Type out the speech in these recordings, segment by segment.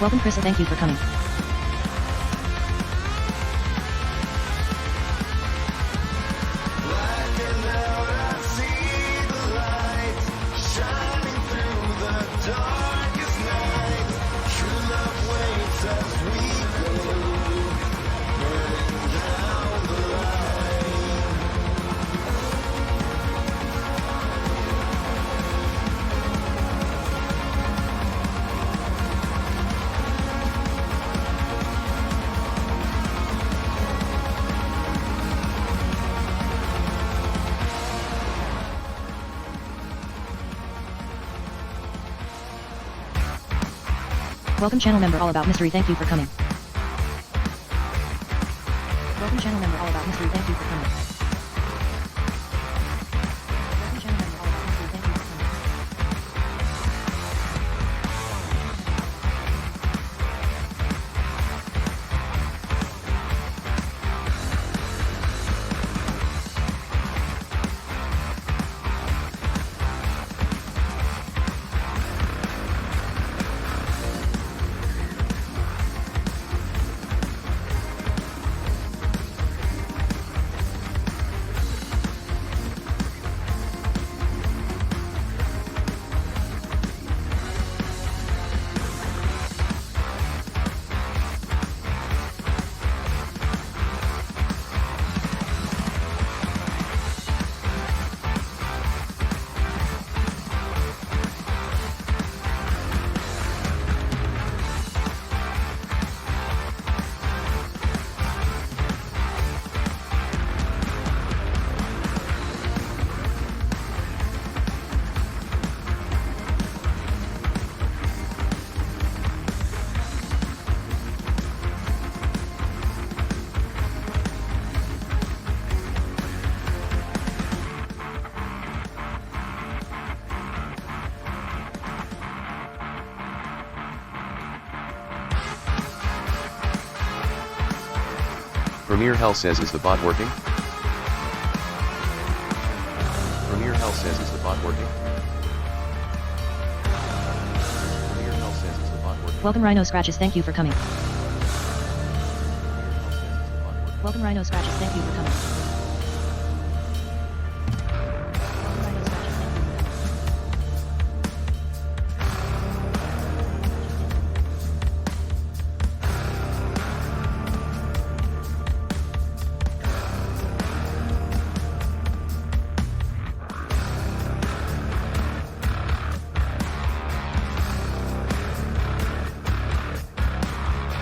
Welcome, Krista. Thank you for coming. Welcome, channel member All About Mystery. Thank you for coming. Welcome, channel member All About Mystery. Thank you for coming. Welcome, channel member All About Mystery. Thank you for coming. Premier Hell says, is the bot working? Premier Hell says, is the bot working? Premier Hell says, is the bot working? Welcome, Rhino Scratches. Thank you for coming. Welcome, Rhino Scratches. Thank you for coming.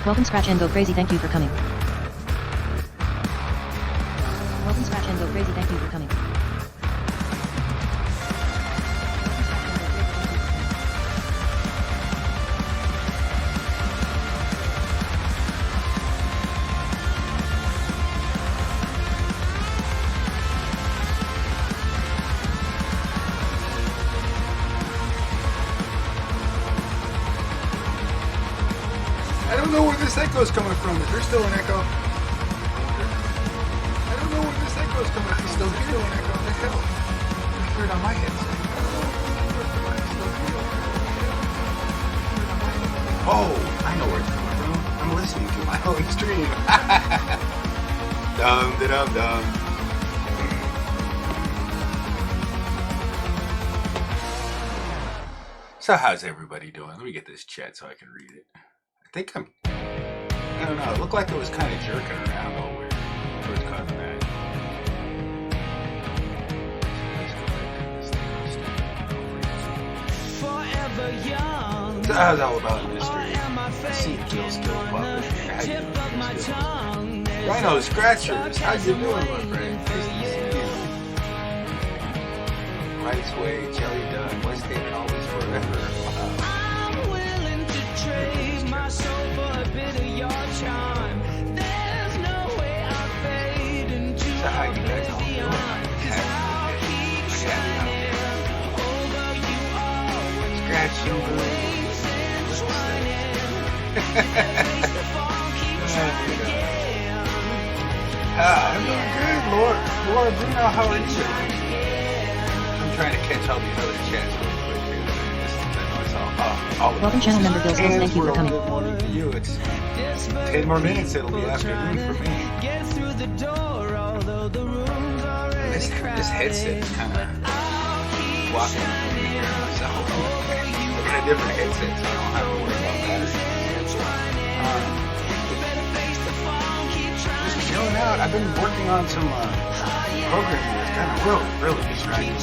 Welcome, Scratch and Go Crazy. Thank you for coming. Welcome, Scratch and Go Crazy. Thank you for coming. I don't know where this echo's coming from. Is there still an echo? I don't know where this echo's coming from. Still an echo. What the hell? I heard it on my headset. Oh, I know where it's coming from. I'm listening to my own stream. Dum da dum dum. So how's everybody doing? Let me get this chat so I can read it. I don't know, it looked like it was kind of jerking around all weird. First caught that. Forever young. So how's all about mystery? I see Jill still publishing. How you doing, Jill? Rhino Scratchers, how you doing, my friend? Nice to see you. Rights Way, Jelly Done, West Haven, always forever. Wow. I'm willing to trade my soul for a bit of your charm. There's no way I'll fade into So how you guys all doing? I'll keep shining over you always. Scratch you. Wings and twining. Face the fall, keep trying again. I'm doing good, Laura Bruno, how are you? I'm trying to catch all these other chats really quick here. I know I saw Welcome channel member Bill says thank you for coming. Good morning to you. It's 10 more minutes. It'll be afternoon for me. Get through the door, although the room's already This headset is kind of blocking me here. So I got a different headset, so I don't have to worry about that. Just chilling out. I've been working on some programming that's kind of really distracting.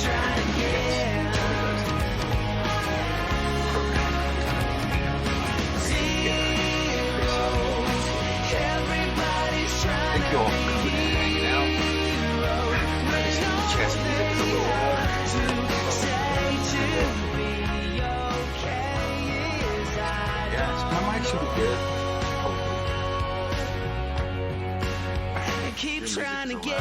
Thank you all for coming in and hanging out. Chess music is a little louder. Yeah, my mic should be good. keep trying to get.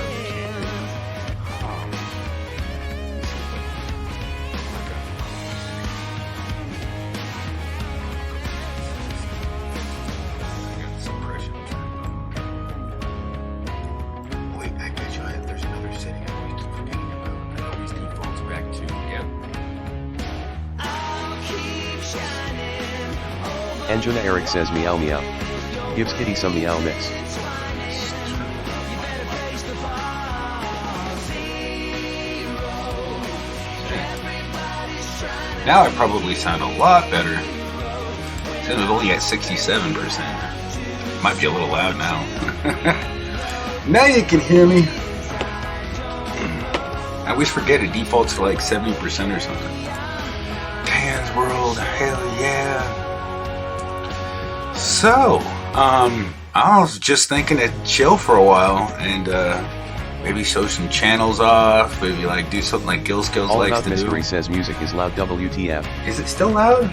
Wait, I bet you there's another setting I always keep forgetting about. I always defaults back to, yep. Anjuna Eric says meow meow. Gives kitty some meow mix. Now I probably sound a lot better. It was only at 67%. Might be a little loud now. Now you can hear me. I always forget it defaults to like 70% or something. Dan's World, hell yeah. So, I was just thinking to chill for a while and maybe show some channels off, maybe like do something like Gil Skills All likes About to Mystery do. says music is loud WTF. Is it still loud?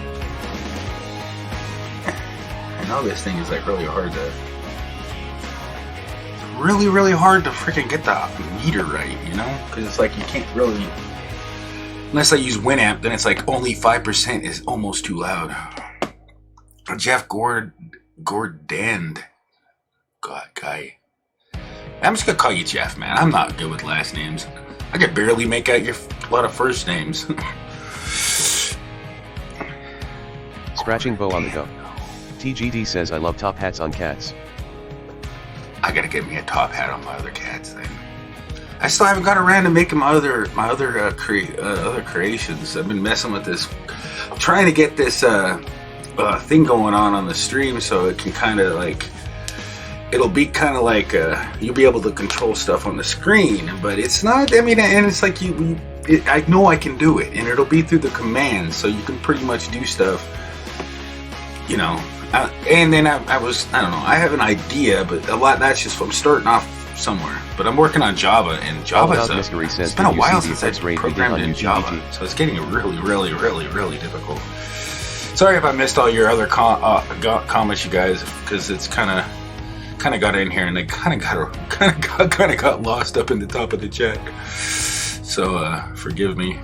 I know this thing is like really hard to... Really hard to freaking get the meter right, you know? Because it's like you can't really... Unless I use Winamp, then it's like only 5% is almost too loud. Jeff Gordand. God, guy. I'm just gonna call you Jeff, man. I'm not good with last names. I can barely make out a lot of first names. Scratching bow on the go. TGD says I love top hats on cats. I gotta get me a top hat on my other cats thing. I still haven't got around to making my other creations. I've been messing with this, trying to get this thing going on the stream so it can kind of like, it'll be kind of like you'll be able to control stuff on the screen, but it's not. I mean, and it's like I know I can do it, and it'll be through the commands, so you can pretty much do stuff, you know. And then I don't know. I have an idea, but a lot. That's just I'm starting off somewhere. But I'm working on Java, and Java's Mystery says, it's been a did you while see the since I effects rate we did programmed on in UGBT? Java, so it's getting really difficult. Sorry if I missed all your other comments, you guys, because it's kind of got in here and they kind of got lost up in the top of the chat. So forgive me.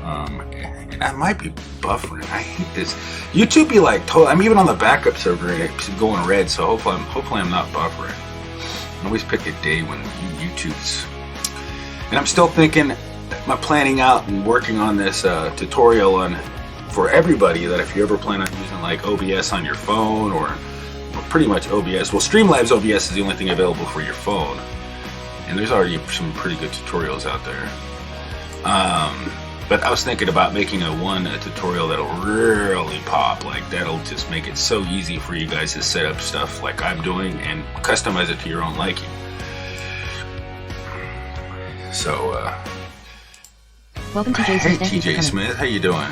And I might be buffering. I hate this. YouTube be like, I'm even on the backup server and it's going red. So hopefully I'm not buffering. I always pick a day when YouTube's. And I'm still thinking, I'm planning out and working on this tutorial for everybody, that if you ever plan on using like OBS on your phone or pretty much OBS. Well, Streamlabs OBS is the only thing available for your phone, and there's already some pretty good tutorials out there. But I was thinking about making a tutorial that'll really pop, like that'll just make it so easy for you guys to set up stuff like I'm doing and customize it to your own liking. So, Welcome to hey Jason. Thank you for TJ coming. Smith, how you doing?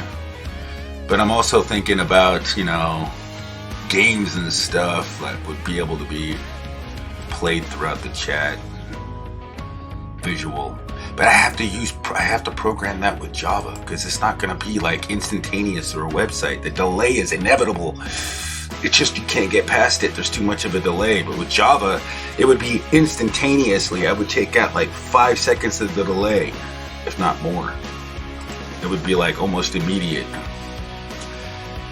But I'm also thinking about, you know, games and stuff that would be able to be played throughout the chat, visual. But I have to program that with Java, because it's not going to be like instantaneous through a website. The delay is inevitable. It's just you can't get past it. There's too much of a delay. But with Java, it would be instantaneously. I would take out like 5 seconds of the delay, if not more. It would be like almost immediate.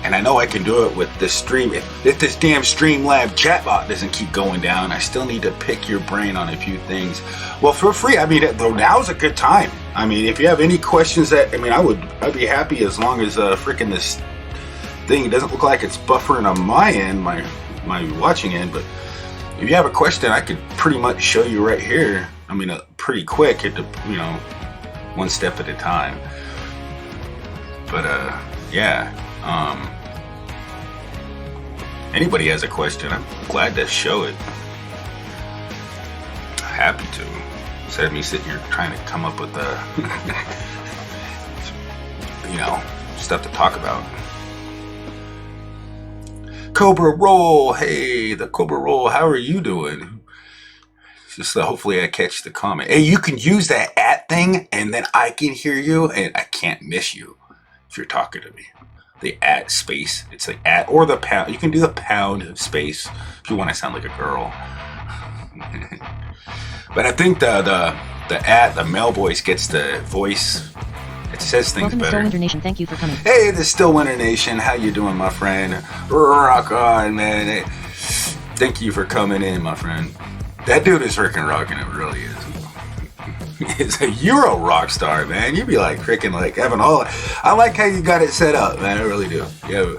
And I know I can do it with this stream. If this damn Streamlab chatbot doesn't keep going down, I still need to pick your brain on a few things. Well, feel free. I mean, now's a good time. I mean, if you have any questions I'd be happy, as long as freaking thing. It doesn't look like it's buffering on my end, my watching end, but if you have a question, I could pretty much show you right here. I mean, pretty quick, you know, one step at a time. But yeah, anybody has a question, I'm glad to show it. Happy to. Instead of me sitting here trying to come up with you know, stuff to talk about. Cobra Roll, hey, the Cobra Roll, how are you doing? Just hopefully I catch the comment. Hey, you can use that @ thing, and then I can hear you, and I can't miss you if you're talking to me. The @ space, it's like @ or the pound. You can do the pound space if you want to sound like a girl. But I think the @ the male voice gets the voice. It says things Welcome to better. Still Winter Nation. Thank you for coming. Hey, the Still Winter Nation. How you doing, my friend? Rock on, man. Hey, thank you for coming in, my friend. That dude is freaking rocking. It really is. He's a Euro rock star, man. You'd be like freaking like having all. I like how you got it set up, man. I really do. Yeah,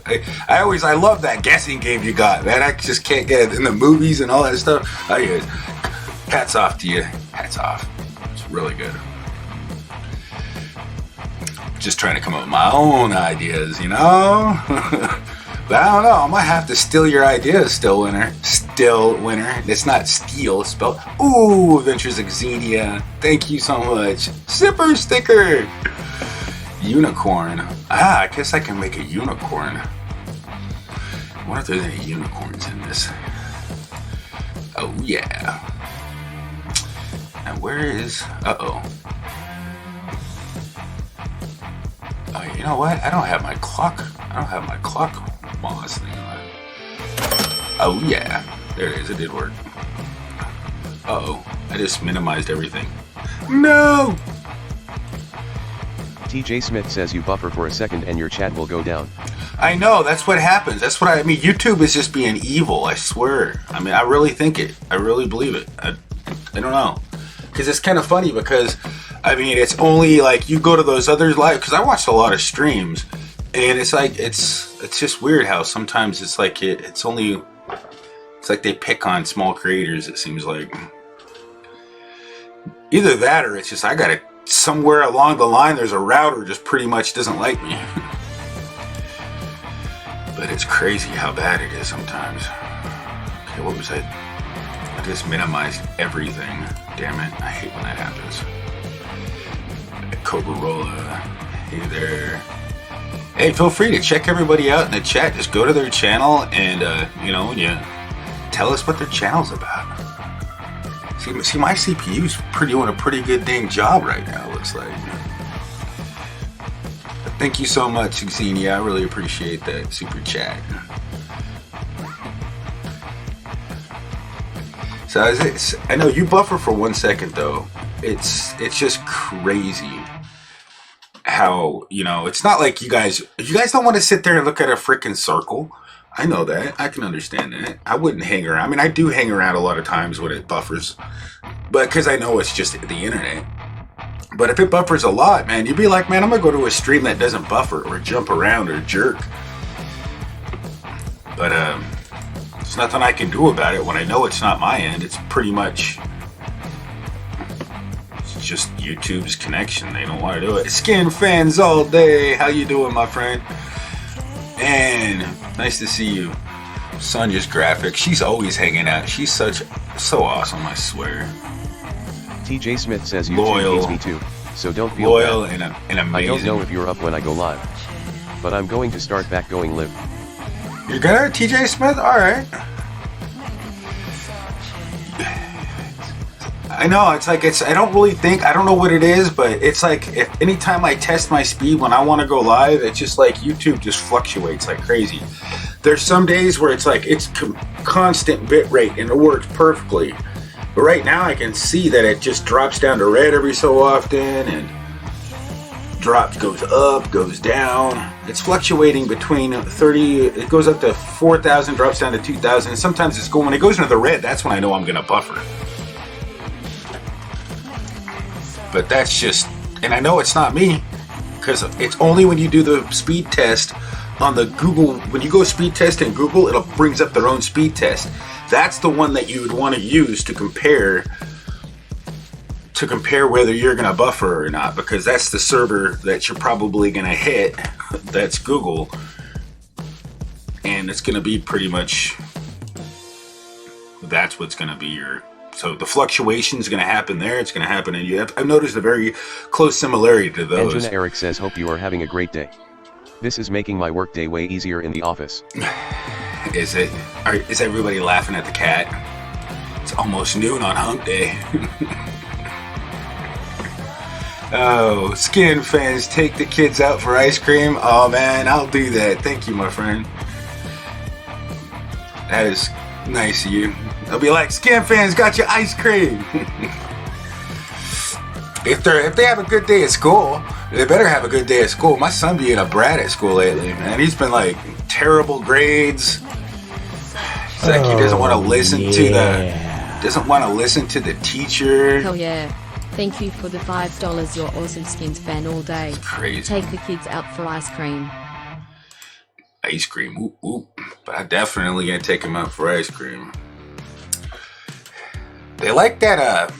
I love that guessing game you got, man. I just can't get it in the movies and all that stuff. Hats off to you. Hats off. It's really good. Just trying to come up with my own ideas, you know? But I don't know. I might have to steal your ideas, Still Winter. Still Winter. It's not steal, it's spelled. Ooh, Adventures of Xenia. Thank you so much. Zipper sticker. Unicorn. I guess I can make a unicorn. I wonder if there's any unicorns in this. Oh, yeah. And where is... Uh-oh. Oh, you know what? I don't have my clock. I don't have my clock moss thing on. Oh, yeah. There it is. It did work. Uh-oh. I just minimized everything. No! TJ Smith says you buffer for a second and your chat will go down. I know. That's what happens. That's what I mean. YouTube is just being evil. I swear. I mean, I really think it. I really believe it. I don't know. Because it's kind of funny because... I mean, it's only like you go to those others live because I watched a lot of streams, and it's like it's just weird how sometimes it's like it's like they pick on small creators. It seems like either that or it's just I got it somewhere along the line. There's a router just pretty much doesn't like me, but it's crazy how bad it is sometimes. Okay, what was I? I just minimized everything. Damn it! I hate when that happens. Cobra Rolla, hey there. Hey, feel free to check everybody out in the chat. Just go to their channel and, you know, tell us what their channel's about. See, my CPU's doing a pretty good dang job right now, looks like. But thank you so much, Xenia. I really appreciate that super chat. So I know you buffer for 1 second though. It's just crazy how, you know, it's not like you guys don't want to sit there and look at a freaking circle. I know that. I can understand that. I wouldn't hang around. I mean, I do hang around a lot of times when it buffers, but because I know it's just the internet. But if it buffers a lot, man, you'd be like, man, I'm gonna go to a stream that doesn't buffer or jump around or jerk. But there's nothing I can do about it when I know it's not my end. It's pretty much just YouTube's connection. They don't want to do it. Skin fans all day. How you doing, my friend? And nice to see you. Sonya's graphic. She's always hanging out. She's so awesome, I swear. TJ Smith says Loyal. YouTube hates me too, so don't feel Loyal bad. and amazing. I don't know if you're up when I go live, but I'm going to start back going live. You're good, TJ Smith? Alright. I know, it's like, I don't know what it is, but it's like, anytime I test my speed when I want to go live, it's just like, YouTube just fluctuates like crazy. There's some days where it's like, it's constant bit rate and it works perfectly. But right now I can see that it just drops down to red every so often, and goes up, goes down. It's fluctuating between 30, it goes up to 4,000, drops down to 2,000, and sometimes when it goes into the red, that's when I know I'm gonna buffer. But that's just, and I know it's not me, because it's only when you do the speed test on the Google, when you go speed test in Google, it brings up their own speed test. That's the one that you would want to use to compare whether you're going to buffer or not, because that's the server that you're probably going to hit. That's Google, and it's going to be pretty much, that's what's going to be your, so the fluctuation is going to happen there. It's going to happen, and I've noticed a very close similarity to those. Engine Eric says, hope you are having a great day. This is making my workday way easier in the office. Is it? Is everybody laughing at the cat? It's almost noon on Hump Day. Oh, Skin fans, take the kids out for ice cream. Oh man, I'll do that. Thank you, my friend. That is nice of you. They'll be like, Skin fans got you ice cream. If they have a good day at school, they better have a good day at school. My son being a brat at school lately, man. He's been like terrible grades. It's like he doesn't want to listen to the teacher. Hell yeah. Thank you for the $5. You're awesome, Skins fan all day. It's crazy. Take the kids out for ice cream. Ice cream, oop, oop. But I definitely gonna take them out for ice cream. They like that,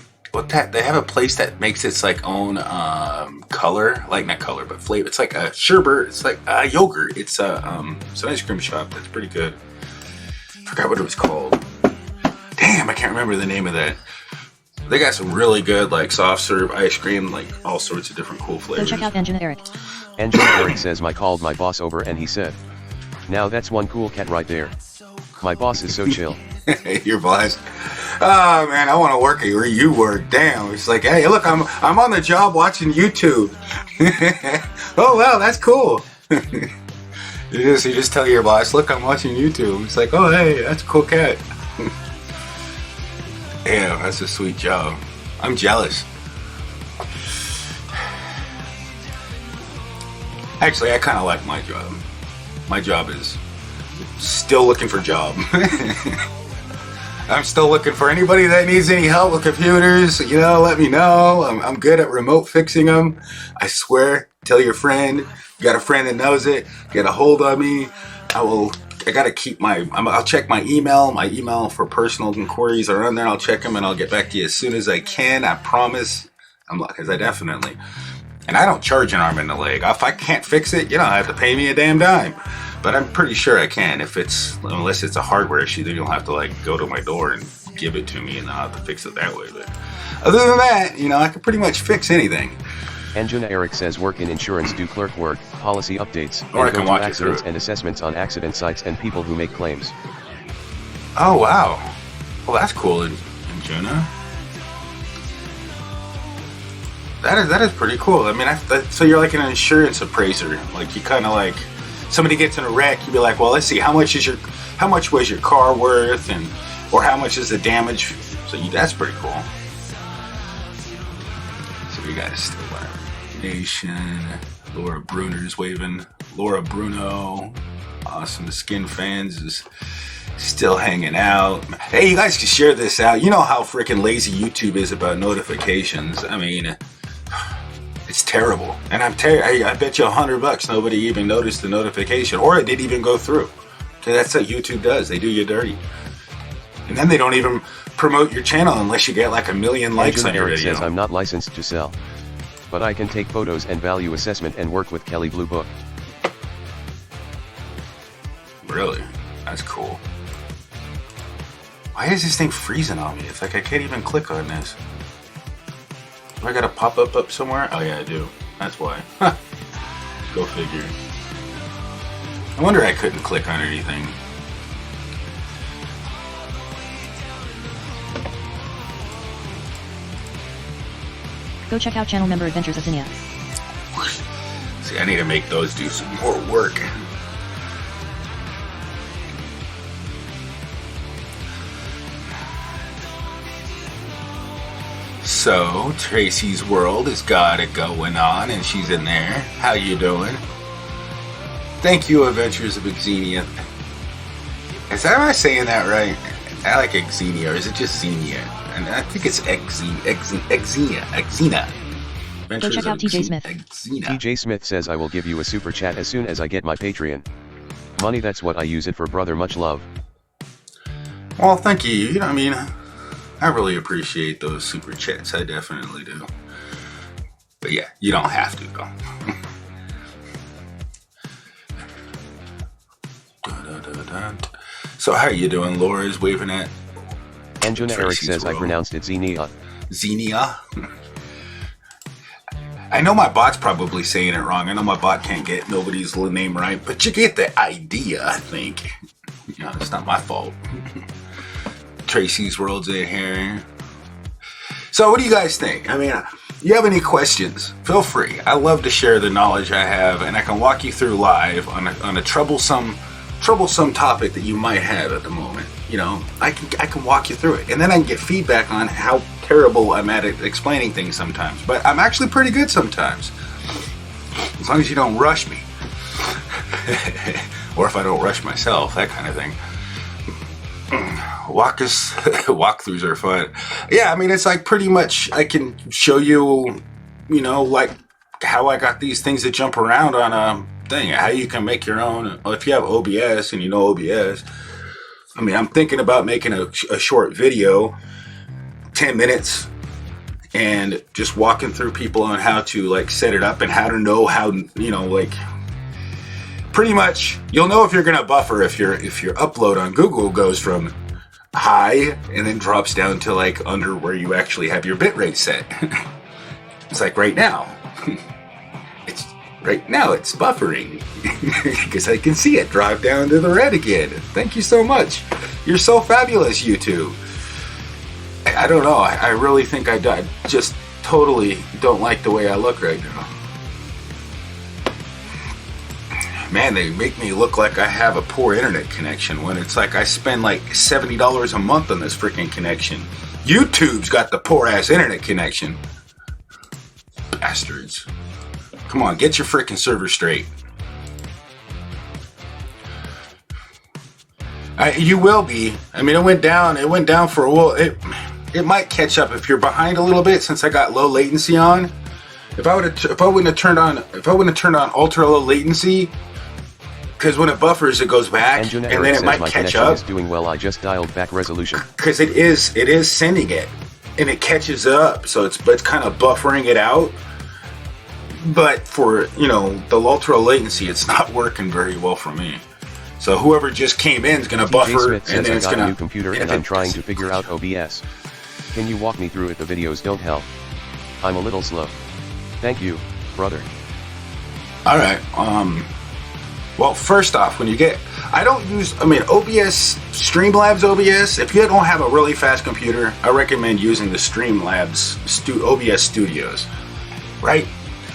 they have a place that makes its like own color, like not color, but flavor. It's like a sherbet, it's like yogurt. It's an ice cream shop that's pretty good. Forgot what it was called. Damn, I can't remember the name of that. They got some really good like soft serve ice cream, like all sorts of different cool Go flavors. check out Engine Eric. Engine Eric says, I called my boss over and he said, now that's one cool cat right there. My boss is so chill. Your boss. Oh man, I want to work where you work. Damn. It's like, hey, look, I'm on the job watching YouTube. Oh wow, that's cool. You just tell your boss, look, I'm watching YouTube. It's like, oh hey, that's a cool cat. Damn, that's a sweet job. I'm jealous. Actually, I kind of like my job. My job is still looking for a job. I'm still looking for anybody that needs any help with computers. You know, let me know. I'm good at remote fixing them. I swear. Tell your friend. You got a friend that knows it. Get a hold of me. I gotta keep I'll check my email. My email for personal inquiries are on there. I'll check them and I'll get back to you as soon as I can. I promise. Because I definitely. And I don't charge an arm and a leg. If I can't fix it, you don't have to pay me a damn dime. But I'm pretty sure I can. Unless it's a hardware issue, then you'll have to like go to my door and give it to me, and I'll have to fix it that way. But other than that, I can pretty much fix anything. Engine Eric says, work in insurance, do clerk work, policy updates, Or I and can go walk to you through accidents it. and assessments on accident sites and people who make claims. Oh wow, well that's cool, Juna. That is pretty cool. I mean, so you're like an insurance appraiser. Like you kind of like somebody gets in a wreck, you'd be like, well, let's see, how much was your car worth, or how much is the damage? So that's pretty cool. So we got still Nation. Laura Bruner's waving. Laura Bruno, awesome. The Skin fans is still hanging out. Hey, you guys can share this out. You know how freaking lazy YouTube is about notifications. I mean, it's terrible. And I bet you $100 nobody even noticed the notification, or it didn't even go through. Okay, that's what YouTube does. They do you dirty. And then they don't even promote your channel unless you get like 1 million likes on your Eric video. says, I'm not licensed to sell, but I can take photos and value assessment and work with Kelly Blue Book. Really? That's cool. Why is this thing freezing on me? It's like I can't even click on this. Do I got a pop-up up somewhere? Oh yeah, I do. That's why. Go figure. I wonder I couldn't click on anything. Go check out channel member Adventures of Zinnia. See, I need to make those do some more work. So, Tracy's World has got it going on, and she's in there. How you doing? Thank you, Adventures of Xenia. Am I saying that right? I like Xenia, or is it just Xenia? And I think it's Xenia. Go check out TJ Smith. TJ Smith says, I will give you a super chat as soon as I get my Patreon. Money, that's what I use it for, brother. Much love. Well, thank you. You know, I mean, I really appreciate those super chats. I definitely do. But yeah, you don't have to, though. So how you doing? Laura's waving at. Anjuna Eric Tracy's says I row. pronounced it Xenia. Xenia. I know my bot's probably saying it wrong. I know my bot can't get nobody's name right, but you get the idea, I think. You know, it's not my fault. Tracy's World's in here. So what do you guys think? I mean, you have any questions? Feel free. I love to share the knowledge I have, and I can walk you through live on a troublesome topic that you might have at the moment. You know, I can walk you through it, and then I can get feedback on how terrible I'm at explaining things sometimes. But I'm actually pretty good sometimes, as long as you don't rush me, or if I don't rush myself, that kind of thing. Walkthroughs are fun. Yeah, I mean, it's like pretty much I can show you, you know, like how I got these things that jump around on a thing, how you can make your own. If you have OBS and you know OBS, I mean, I'm thinking about making a short video, 10 minutes, and just walking through people on how to like set it up and how to know how, you know, like pretty much you'll know if you're gonna buffer if your upload on Google goes from high and then drops down to like under where you actually have your bitrate set. It's like right now. It's buffering because I can see it drop down to the red again. Thank you so much. You're so fabulous, YouTube. I don't know. I really think I just totally don't like the way I look right now. Man, they make me look like I have a poor internet connection when it's like I spend like $70 a month on this freaking connection. YouTube's got the poor ass internet connection. Bastards. Come on, get your freaking server straight. You will be. I mean, it went down for a while. It might catch up if you're behind a little bit since I got low latency on. If I wouldn't have turned on ultra low latency, because when it buffers, it goes back, Anjuna and Eric then it says might my catch connection up. is doing well. I just dialed back resolution. Because it is sending it, and it catches up, so it's kind of buffering it out. But for, you know, the ultra latency, it's not working very well for me. So whoever just came in is going to buffer, Smith and says then I it's got going a new computer and I'm trying to figure out OBS. Can you walk me through it? The videos don't help. I'm a little slow. Thank you, brother. All right. Well, first off, when you get, OBS, Streamlabs OBS, if you don't have a really fast computer, I recommend using the Streamlabs OBS Studios, right?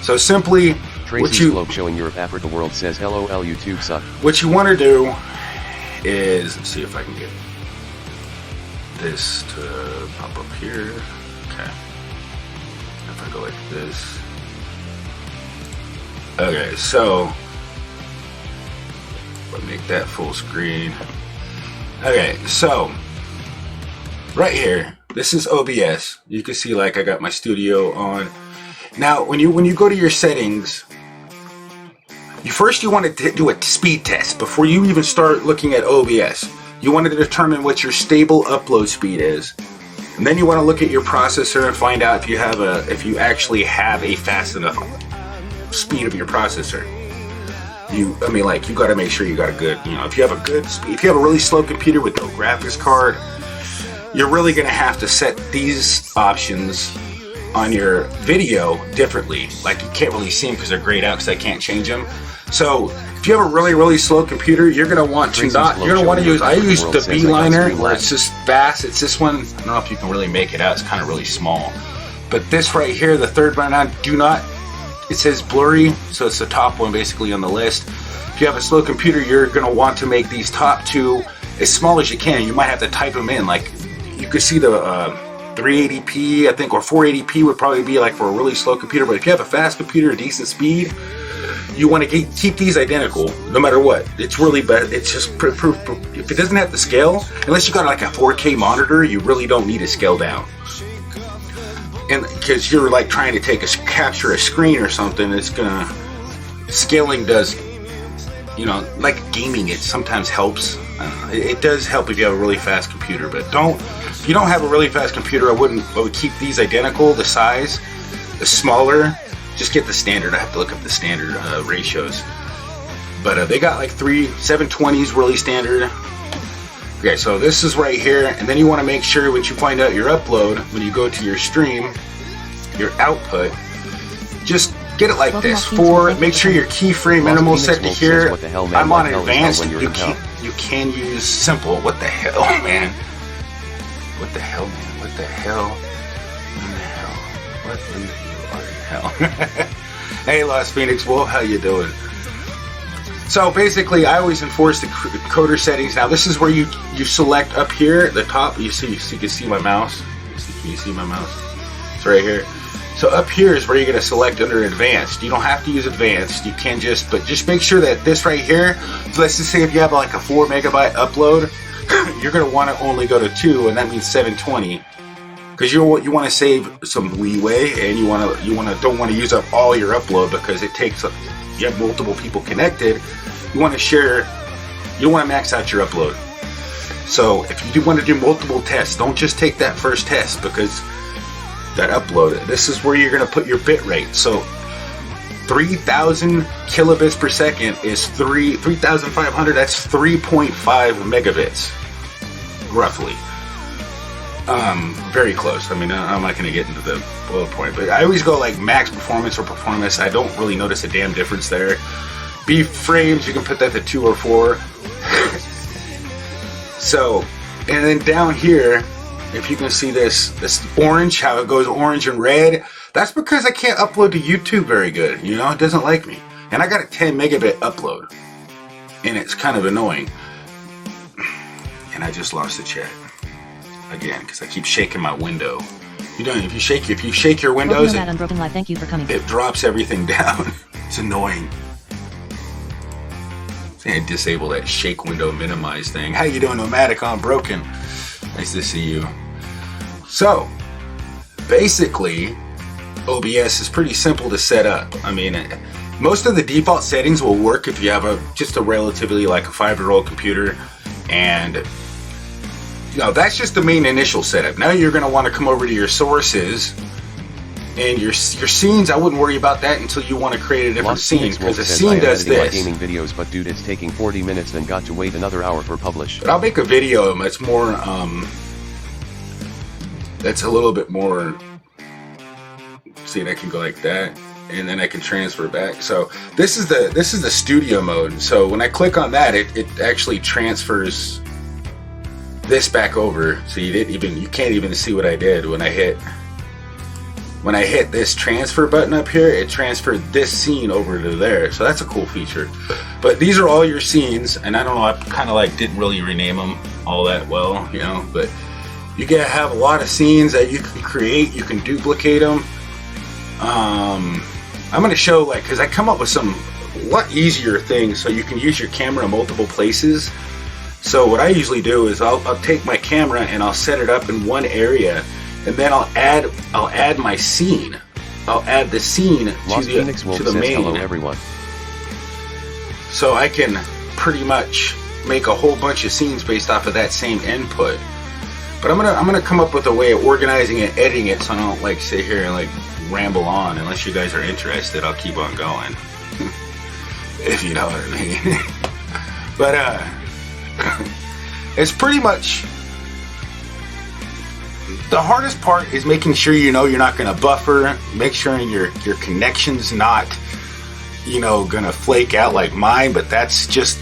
So simply, Tracy Slope showing Europe Africa World says LOL YouTube suck. what you want to do is, let's see if I can get this to pop up here. Okay. If I go like this. Okay, so let me make that full screen. Okay, so right here, this is OBS. You can see like I got my studio on. Now, when you go to your settings, you want to do a speed test before you even start looking at OBS. You want to determine what your stable upload speed is, and then you want to look at your processor and find out if you actually have a fast enough speed of your processor. You got to make sure you got a good, if you have a good speed, if you have a really slow computer with no graphics card, you're really going to have to set these options on your video differently. Like, you can't really see them because they're grayed out because I can't change them. So if you have a really, really slow computer, you're going to want to use, I use the Beeliner, where it's just fast. It's this one. I don't know if you can really make it out. It's kind of really small. But this right here, the third one on, it says blurry, so it's the top one basically on the list. If you have a slow computer, you're going to want to make these top two as small as you can. You might have to type them in. Like, you could see the 380p, I think, or 480p would probably be like for a really slow computer. But if you have a fast computer, a decent speed, you want to keep these identical no matter what. It's really bad. It's just if it doesn't have to scale, unless you got like a 4K monitor, you really don't need to scale down. And because you're like trying to capture a screen or something, scaling does you know, like gaming, it sometimes helps. I don't know, it does help if you have a really fast computer, but if you don't have a really fast computer, I would keep these identical, the size, the smaller, just get the standard. I have to look up the standard ratios. But they got like 720s really standard. Okay, so this is right here, and then you want to make sure once you find out your upload, when you go to your stream, your output, just get it like this. Make sure your keyframe minimal set to here. I'm on advanced. You can use simple. What the hell, man? What the hell, man? What the hell? What the hell? What in the hell? Hey, Lost Phoenix Wolf, how you doing? So basically, I always enforce the coder settings. Now, this is where you select up here at the top. You can see my mouse. Can you see my mouse? It's right here. So up here is where you're going to select under advanced. You don't have to use advanced. You can but just make sure that this right here, so let's just say if you have like a 4 megabyte upload, you're going to want to only go to 2, and that means 720. Because you want to save some leeway, and you don't want to use up all your upload because it takes up. You have multiple people connected. You want to share. You want to max out your upload. So if you do want to do multiple tests, don't just take that first test because that upload. This is where you're going to put your bit rate. So 3,000 kilobits per second is 3,500. That's 3.5 megabits, roughly. Very close. I mean, I'm not going to get into the bullet point, but I always go like max performance or performance. I don't really notice a damn difference there. B frames, you can put that to 2 or 4. So, and then down here, if you can see this orange, how it goes orange and red, that's because I can't upload to YouTube very good. You know, it doesn't like me. And I got a 10 megabit upload. And it's kind of annoying. And I just lost the chat. Again, because I keep shaking my window. You know, if you shake your windows, Unbroken Live, thank you for coming. It drops everything down. It's annoying. I disable that shake window minimize thing. How you doing, Nomadic Unbroken? Nice to see you. So, basically, OBS is pretty simple to set up. I mean, most of the default settings will work if you have just a relatively like a 5-year-old computer, and you know, that's just the main initial setup. Now you're going to want to come over to your sources and your scenes. I wouldn't worry about that until you want to create a different scene, because a scene does this. Gaming videos, but dude, it's taking 40 minutes, then got to wait another hour for publish. But I'll make a video that's more, that's a little bit more. See, I can go like that, and then I can transfer back. So this is the studio mode. So when I click on that, it actually transfers this back over. So you can't even see what I did when I hit this transfer button up here. It transferred this scene over to there. So that's a cool feature. But these are all your scenes, and I don't know, I kind of like didn't really rename them all that well, you know, but you gotta have a lot of scenes that you can create. You can duplicate them. I'm gonna show, like, because I come up with some lot easier things so you can use your camera in multiple places. So what I usually do is I'll take my camera and I'll set it up in one area, and then I'll add my scene. I'll add the scene to the main. Hello, everyone. So I can pretty much make a whole bunch of scenes based off of that same input. But I'm gonna come up with a way of organizing and editing it so I don't like sit here and like ramble on. Unless you guys are interested, I'll keep on going. If you know what I mean. But it's pretty much the hardest part is making sure you know you're not going to buffer. Make sure your connection's not, you know, gonna flake out like mine. But that's just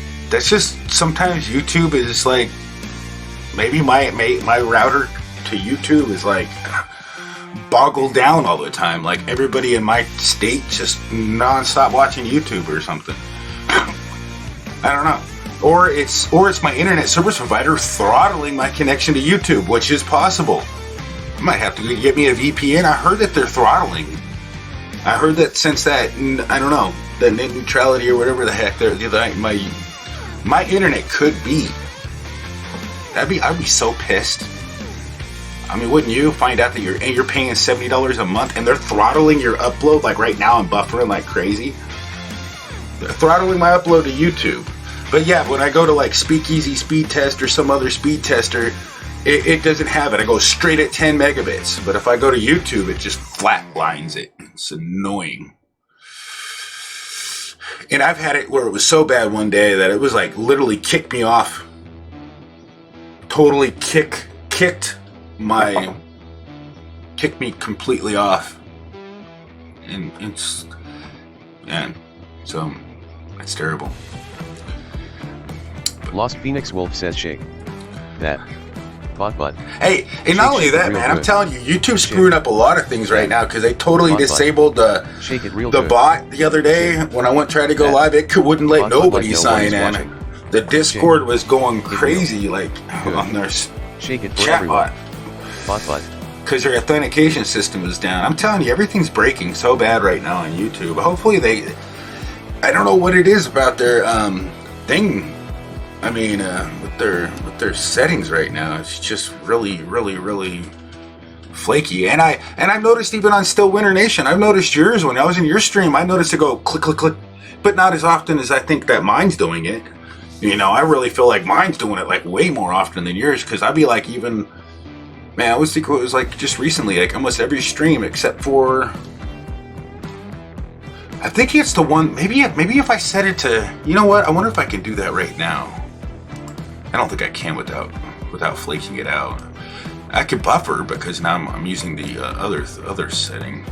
sometimes YouTube is like, maybe my router to YouTube is like boggled down all the time. Like everybody in my state just non-stop watching YouTube or something. I don't know. Or it's my internet service provider throttling my connection to YouTube, which is possible. I might have to get me a VPN. I heard that they're throttling. I heard that since that, I don't know, the net neutrality or whatever the heck, my internet could be. I'd be so pissed. I mean, wouldn't you find out that you're paying $70 a month and they're throttling your upload? Like right now, I'm buffering like crazy. throttling my upload to YouTube. But yeah, when I go to like Speakeasy Speed Test or some other speed tester, it doesn't have it. I go straight at 10 megabits. But if I go to YouTube, it just flatlines it. It's annoying. And I've had it where it was so bad one day that it was like literally kicked me off. Totally kicked me completely off. And it's, yeah, so it's terrible. Lost Phoenix Wolf says shake. That. Bot. Hey, and not only that, man, I'm telling you, YouTube's screwing up a lot of things right now because they totally disabled the bot the other day. When I went try to go live, it wouldn't let nobody sign in. The Discord was going crazy, like on their chat bot. Bot. Because their authentication system is down. I'm telling you, everything's breaking so bad right now on YouTube. Hopefully I don't know what it is about their thing. I mean, with their settings right now, it's just really flaky. And I've noticed even on Still Winter Nation, I've noticed yours when I was in your stream. I noticed it go click, but not as often as I think that mine's doing it. You know, I really feel like mine's doing it like way more often than yours, because I'd be like, even, man, I was thinking it was like just recently, like almost every stream except for, I think it's the one, maybe if I set it to, you know what, I wonder if I can do that right now. I don't think I can without flaking it out. I could buffer because now I'm using the other setting.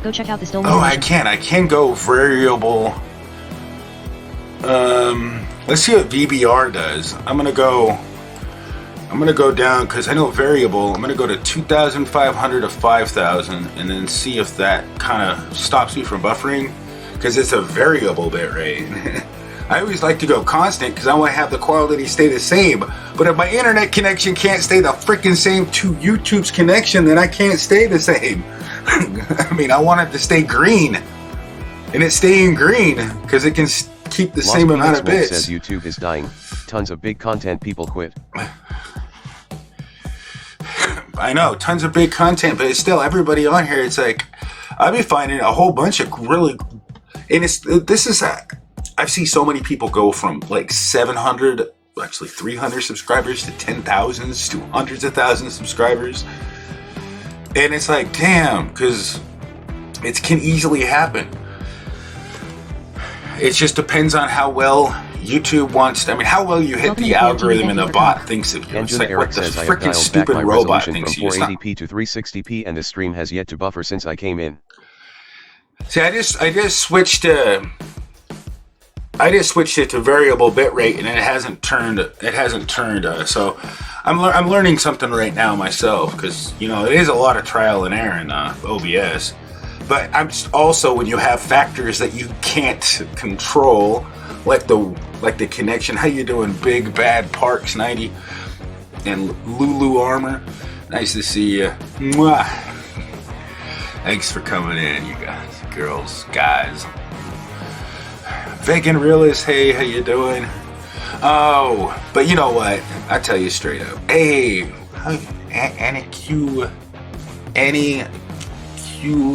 Go check out the Still. Oh, I can go variable. Let's see what VBR does. I'm gonna go down because I know variable. I'm gonna go to 2,500 to 5,000 and then see if that kind of stops me from buffering, because it's a variable bit rate. I always like to go constant because I want to have the quality stay the same. But if my internet connection can't stay the freaking same to YouTube's connection, then I can't stay the same. I mean, I want it to stay green. And it's staying green because it can keep the same amount of bits. Says YouTube is dying. Tons of big content people quit. I know, tons of big content, but it's still everybody on here. It's like, I've been finding a whole bunch of really, and I've seen so many people go from like 700, actually 300 subscribers to 10,000s to hundreds of thousands of subscribers. And it's like, damn, because it can easily happen. It just depends on how well YouTube wants to, I mean, how well you hit the algorithm and the bot thinks of you. It's like what the freaking stupid robot thinks of you. From 480p to 360p, and this stream has yet to buffer since I came in. See, I just switched to variable bitrate, and it hasn't turned. So I'm learning something right now myself, because you know it is a lot of trial and error in OBS. But I'm also, when you have factors that you can't control, like the connection. How you doing, Big Bad Parks 90 and Lulu Armor? Nice to see you. Mwah. Thanks for coming in, you guys, girls, guys. Vegan Realist, hey, how you doing? Oh, but you know what? I tell you straight up. Hey, Annie Q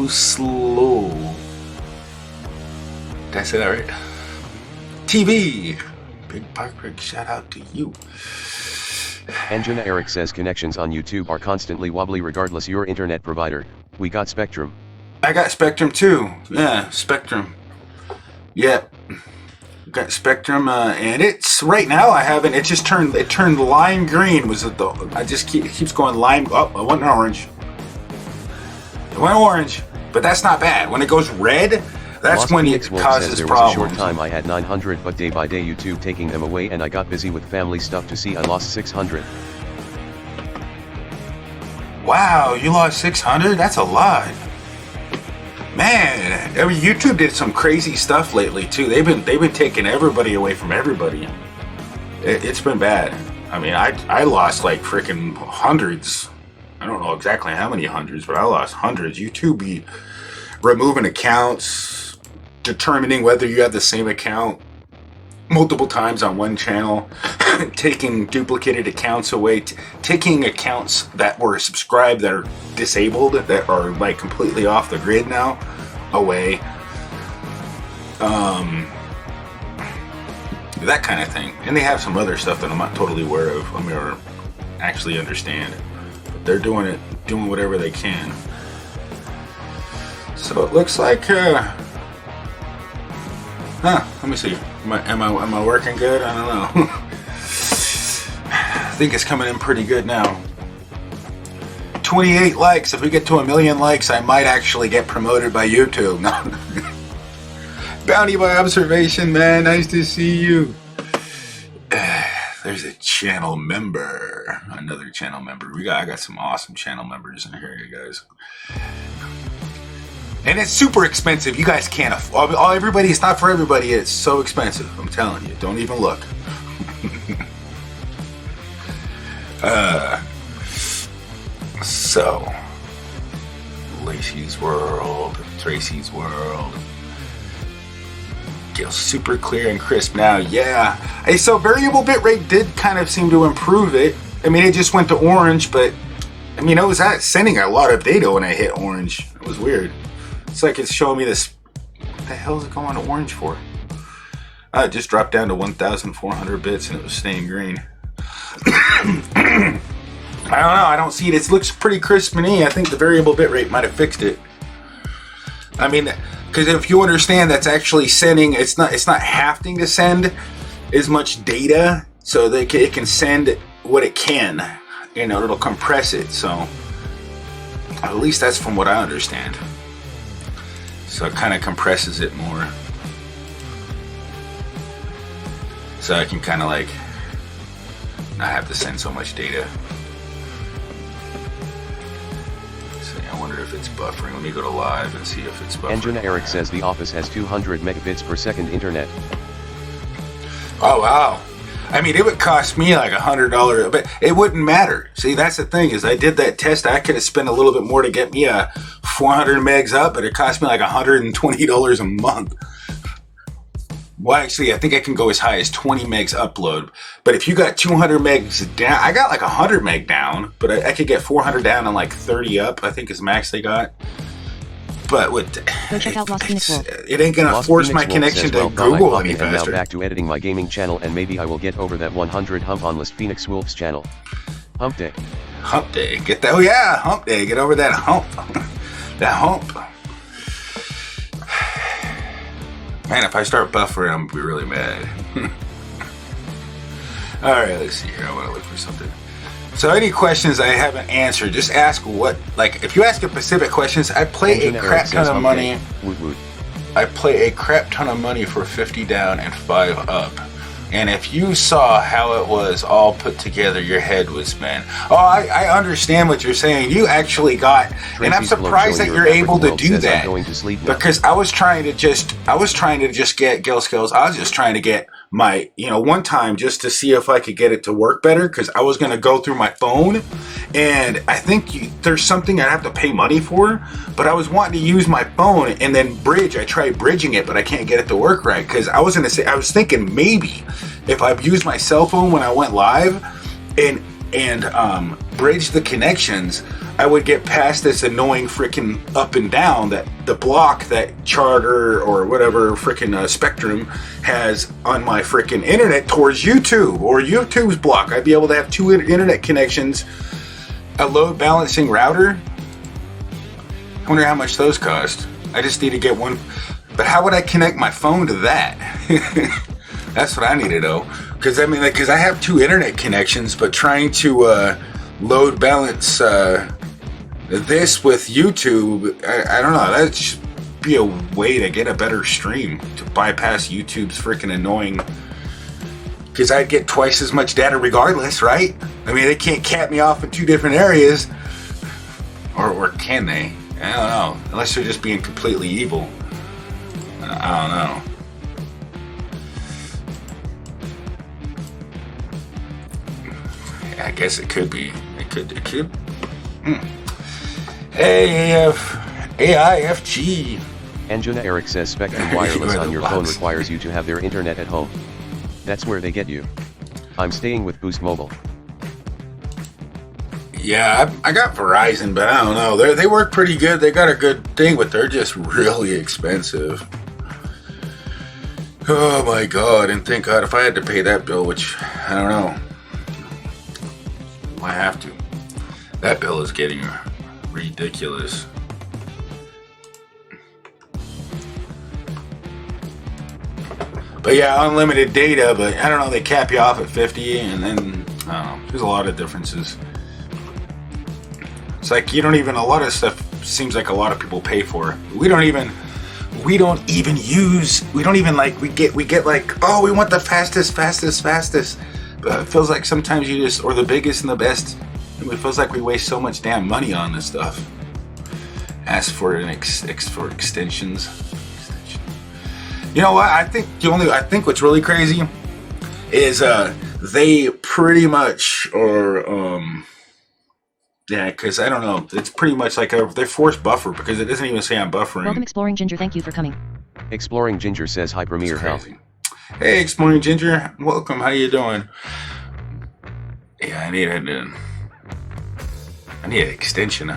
Slow. Did I say that right? TV. Big Park Rig, shout out to you. Anjuna Eric says connections on YouTube are constantly wobbly regardless your internet provider. We got Spectrum. I got Spectrum too. Yeah, Spectrum. Yeah. Got Spectrum, and it's right now. I haven't. It just turned. It turned lime green. Was it though? I just it keeps going lime. Oh, I went orange. It went orange, but that's not bad. When it goes red, that's when it causes there problems. Was a short time I had 900, but day by day YouTube taking them away, and I got busy with family stuff to see I lost 600. Wow, you lost 600? That's a lot. Man, I mean, YouTube did some crazy stuff lately too. They've been taking everybody away from everybody. It's been bad. I mean, I lost like freaking hundreds. I don't know exactly how many hundreds, but I lost hundreds. YouTube be removing accounts, determining whether you have the same account multiple times on one channel, taking duplicated accounts away, taking accounts that were subscribed that are disabled, that are like completely off the grid now, away. That kind of thing. And they have some other stuff that I'm not totally aware of, or actually understand. But they're doing whatever they can. So it looks like, let me see. Am I working good? I don't know. I think it's coming in pretty good now. 28 likes. If we get to 1 million likes, I might actually get promoted by YouTube. No. Bounty by observation, man. Nice to see you. There's a channel member. Another channel member. I got some awesome channel members in here, you guys. And it's super expensive. You guys can't afford. Everybody, it's not for everybody. It's so expensive. I'm telling you. Don't even look. So, Lacey's World, Tracy's World. Feels super clear and crisp now. Yeah. Hey, so variable bitrate did kind of seem to improve it. I mean, it just went to orange, but I mean, it was sending a lot of data when I hit orange. It was weird. It's like it's showing me this. What the hell is it going to orange for? It just dropped down to 1,400 bits and it was staying green. I don't know. I don't see it. It looks pretty crisp to me. I think the variable bitrate might have fixed it. I mean, because if you understand, that's actually sending. It's not having to send as much data, so that it can send what it can. You know, it'll compress it. So at least that's from what I understand. So it kind of compresses it more. So I can kind of like not have to send so much data. I wonder if it's buffering. Let me go to live and see if it's buffering. Engine Eric says the office has 200 megabits per second internet. Oh, wow. I mean, it would cost me like $100, but it wouldn't matter. See, that's the thing is I did that test. I could have spent a little bit more to get me a 400 megs up, but it cost me like $120 a month. Well, actually, I think I can go as high as 20 megs upload. But if you got 200 megs down, I got like 100 meg down, but I could get 400 down and like 30 up, I think is max they got. But with Go check out Lost Phoenix Wolf. it ain't gonna Lost force Phoenix my Wolf connection says, to well, Google any and now faster. back to editing my gaming channel, and maybe I will get over that 100 hump on Lost Phoenix Wolf's channel. Hump day. Hump day. Get that. Oh yeah, hump day. Get over that hump. That hump. Man, if I start buffering, I'm gonna be really mad. All right, let's see here. I want to look for something. So, any questions I haven't answered, just ask what. Like, if you ask a specific questions, I play Engine a Eric crap says ton of hump money. day. Woot woot. I play a crap ton of money for 50 down and 5 up. And if you saw how it was all put together, your head would spin. Oh, I understand what you're saying. You actually got, and I'm Tracy's surprised that Glow you're Showing able Your to World do says, that. I'm going to sleep now. Because I was trying to just get Gil Skills. I was just trying to get my, one time just to see if I could get it to work better. Because I was going to go through my phone, and I think there's something I have to pay money for. But I was wanting to use my phone and then bridge. I tried bridging it, but I can't get it to work right. Because I was thinking maybe if I've used my cell phone when I went live and bridge the connections, I would get past this annoying freaking up and down that the block that Charter or whatever freaking Spectrum has on my freaking internet towards YouTube, or YouTube's block. I'd be able to have 2 internet connections, a load balancing router. I wonder how much those cost. I just need to get one. But how would I connect my phone to that? That's what I need to know. Because I have 2 internet connections, but trying to load balance this with YouTube, I don't know. That'd just be a way to get a better stream, to bypass YouTube's freaking annoying. Because I'd get twice as much data regardless, right? I mean, they can't cap me off in 2 different areas. Or can they? I don't know. Unless they're just being completely evil. I don't know. I guess it could be. It could. AIFG. Engine Eric says Spectrum Wireless on your phone requires you to have their internet at home. That's where they get you. I'm staying with Boost Mobile. Yeah, I got Verizon, but I don't know. They work pretty good. They got a good thing, but they're just really expensive. Oh my god, and thank god if I had to pay that bill, which I don't know. I have to. That bill is getting ridiculous. But yeah, unlimited data, but I don't know, they cap you off at 50, and then, I don't know, there's a lot of differences. It's like you don't even, a lot of stuff seems like a lot of people pay for. We don't even like, we get like, oh, we want the fastest. But it feels like sometimes you just, or the biggest and the best, and it feels like we waste so much damn money on this stuff. Ask for for extensions. You know what? I think what's really crazy is they pretty much are yeah, because I don't know. It's pretty much like they force buffer because it doesn't even say I'm buffering. Welcome, Exploring Ginger. Thank you for coming. Exploring Ginger says hi, Premier Health. Hey, Exploring Ginger, welcome. How you doing? Yeah, I need an extension.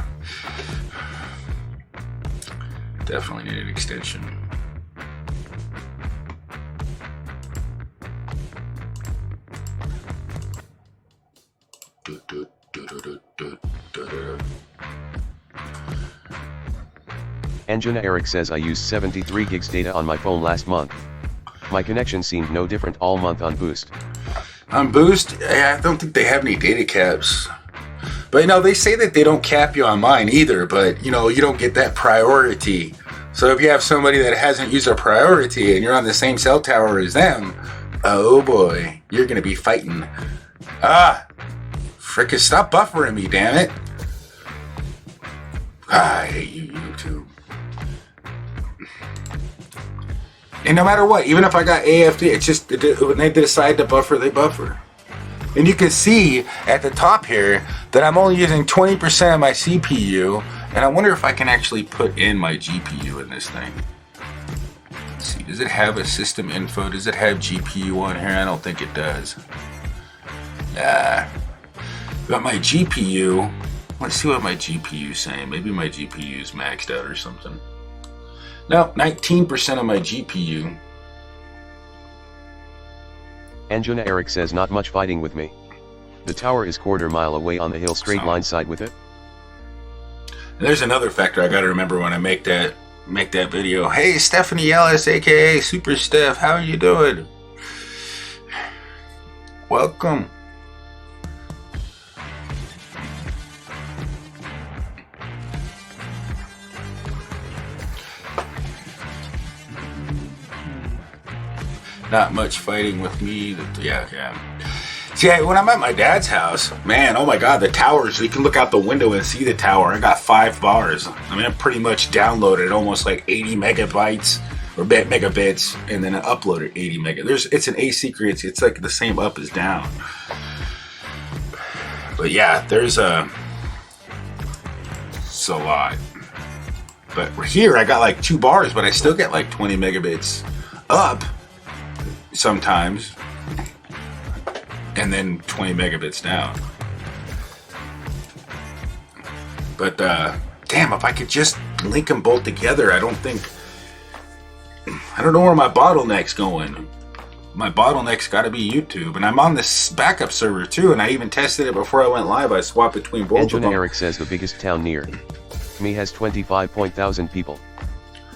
Definitely need an extension. Anjuna Eric says I used 73 gigs data on my phone last month. My connection seemed no different all month on Boost. On Boost, I don't think they have any data caps. But you know, they say that they don't cap you on mine either, but you know, you don't get that priority. So if you have somebody that hasn't used a priority and you're on the same cell tower as them, oh boy, you're gonna be fighting. Frickin' stop buffering me, damn it. I hate you, YouTube. And no matter what, even if I got AFD, it's just when they decide to buffer, they buffer. And you can see at the top here that I'm only using 20% of my CPU, and I wonder if I can actually put in my GPU in this thing. Let's see, does it have a system info? Does it have GPU on here? I don't think it does. Got my GPU. Let's see what my GPU is saying. Maybe my GPU is maxed out or something. No, 19% of my GPU. Anjuna Eric says not much fighting with me. The tower is quarter mile away on the hill, straight line side with it. And there's another factor I gotta remember when I make that video. Hey, Stephanie Ellis, aka Super Steph, how are you doing? Welcome. Not much fighting with me. Yeah. See, when I'm at my dad's house, man, oh my god, the towers, you can look out the window and see the tower. I got 5 bars. I mean, I pretty much downloaded almost like 80 megabytes or megabits, and then I uploaded 80 megabytes. It's an asynchronous, it's like the same up as down. But yeah, it's a lot. But here I got like 2 bars, but I still get like 20 megabits up sometimes, and then 20 megabits down. But damn, if I could just link them both together, I don't know where my bottleneck's going. My bottleneck's got to be YouTube, and I'm on this backup server too, and I even tested it before I went live. I swapped between both of them. Eric says the biggest town near me has 25,000 people,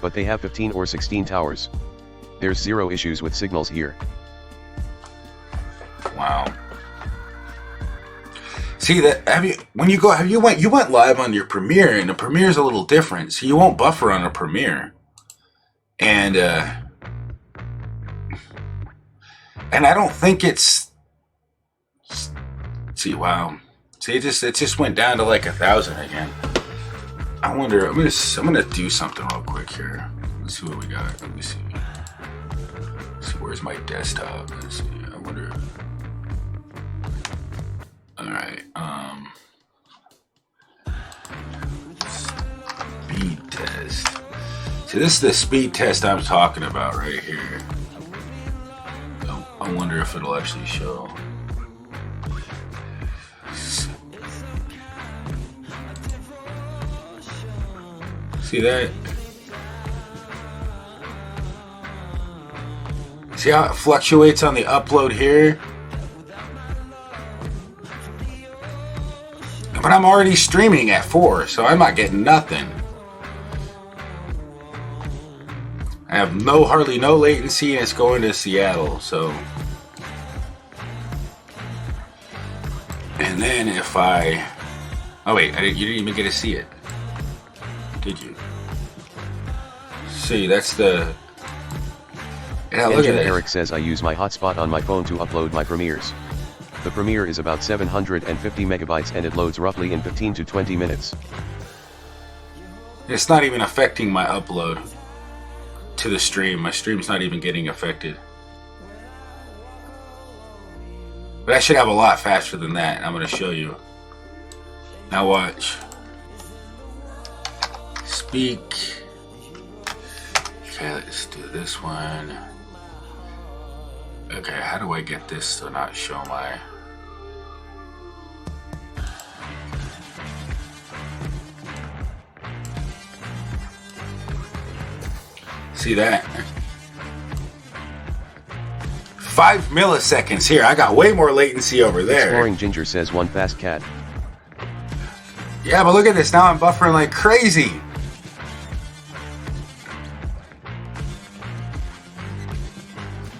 but they have 15 or 16 towers. There's 0 issues with signals here. Wow. See that? You went live on your Premiere, and the Premiere's a little different, so you won't buffer on a Premiere. And I don't think it's. See, wow. See, it just went down to like 1,000 again. I wonder. I'm gonna do something real quick here. Let's see what we got. Let me see. Where's my desktop? Let's see. I wonder. All right. Speed test. See, this is the speed test I'm talking about right here. I wonder if it'll actually show. See that? See how it fluctuates on the upload here? But I'm already streaming at 4, so I'm not getting nothing. I have hardly no latency, and it's going to Seattle, so. And then if I, oh wait, you didn't even get to see it, did you? See, that's the. Yeah, look at it. Eric says I use my hotspot on my phone to upload my premieres. The premiere is about 750 megabytes and it loads roughly in 15 to 20 minutes. It's not even affecting my upload to the stream. My stream's not even getting affected. But I should have a lot faster than that. I'm going to show you. Now watch. Speak. Okay, let's do this one. Okay, how do I get this to not show my... See that? 5 milliseconds here. I got way more latency over there. Exploring Ginger says one fast cat. Yeah, but look at this. Now I'm buffering like crazy.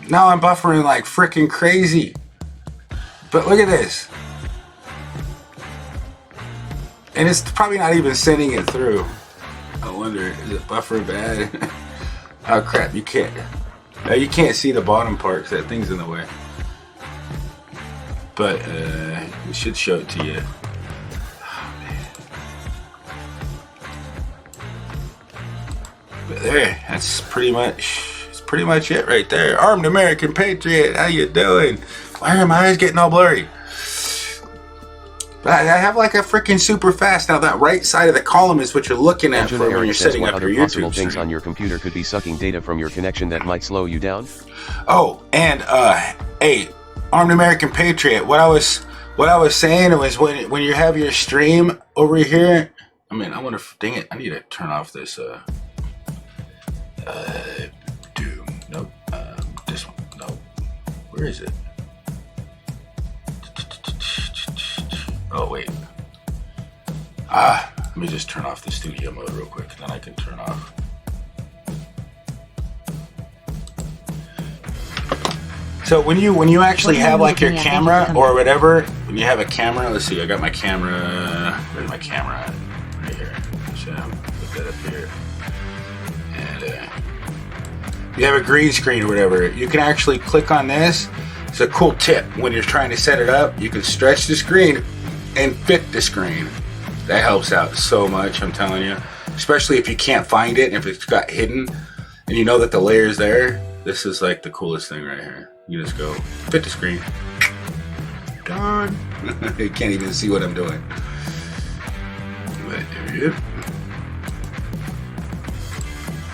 Now I'm buffering like freaking crazy. But look at this. And it's probably not even sending it through. I wonder, is it buffering bad? Oh crap, you can't. Now you can't see the bottom part because that thing's in the way. But it should show it to you. Oh, man. But there, that's pretty much it right there. Armed American Patriot, how you doing? Why are my eyes getting all blurry? But I have like a freaking super fast. Now that right side of the column is what you're looking at for when you're setting up your YouTube possible things stream. on your computer could be sucking data from your connection that might slow you down. Oh, and hey, Armed American Patriot. What I was saying was when you have your stream over here. I mean, I want to. Dang it! I need to turn off this. Nope. This one. Nope. Where is it? Oh wait. Let me just turn off the studio mode real quick, then I can turn off. So when you actually have like your camera or whatever, when you have a camera, let's see, I got my camera. Where's my camera at? Right here. So put that up here. And you have a green screen or whatever, you can actually click on this. It's a cool tip. When you're trying to set it up, you can stretch the screen and fit the screen. That helps out so much, I'm telling you. Especially if you can't find it and if it's got hidden and you know that the layer's there. This is like the coolest thing right here. You just go fit the screen. Done. You can't even see what I'm doing. But there you go.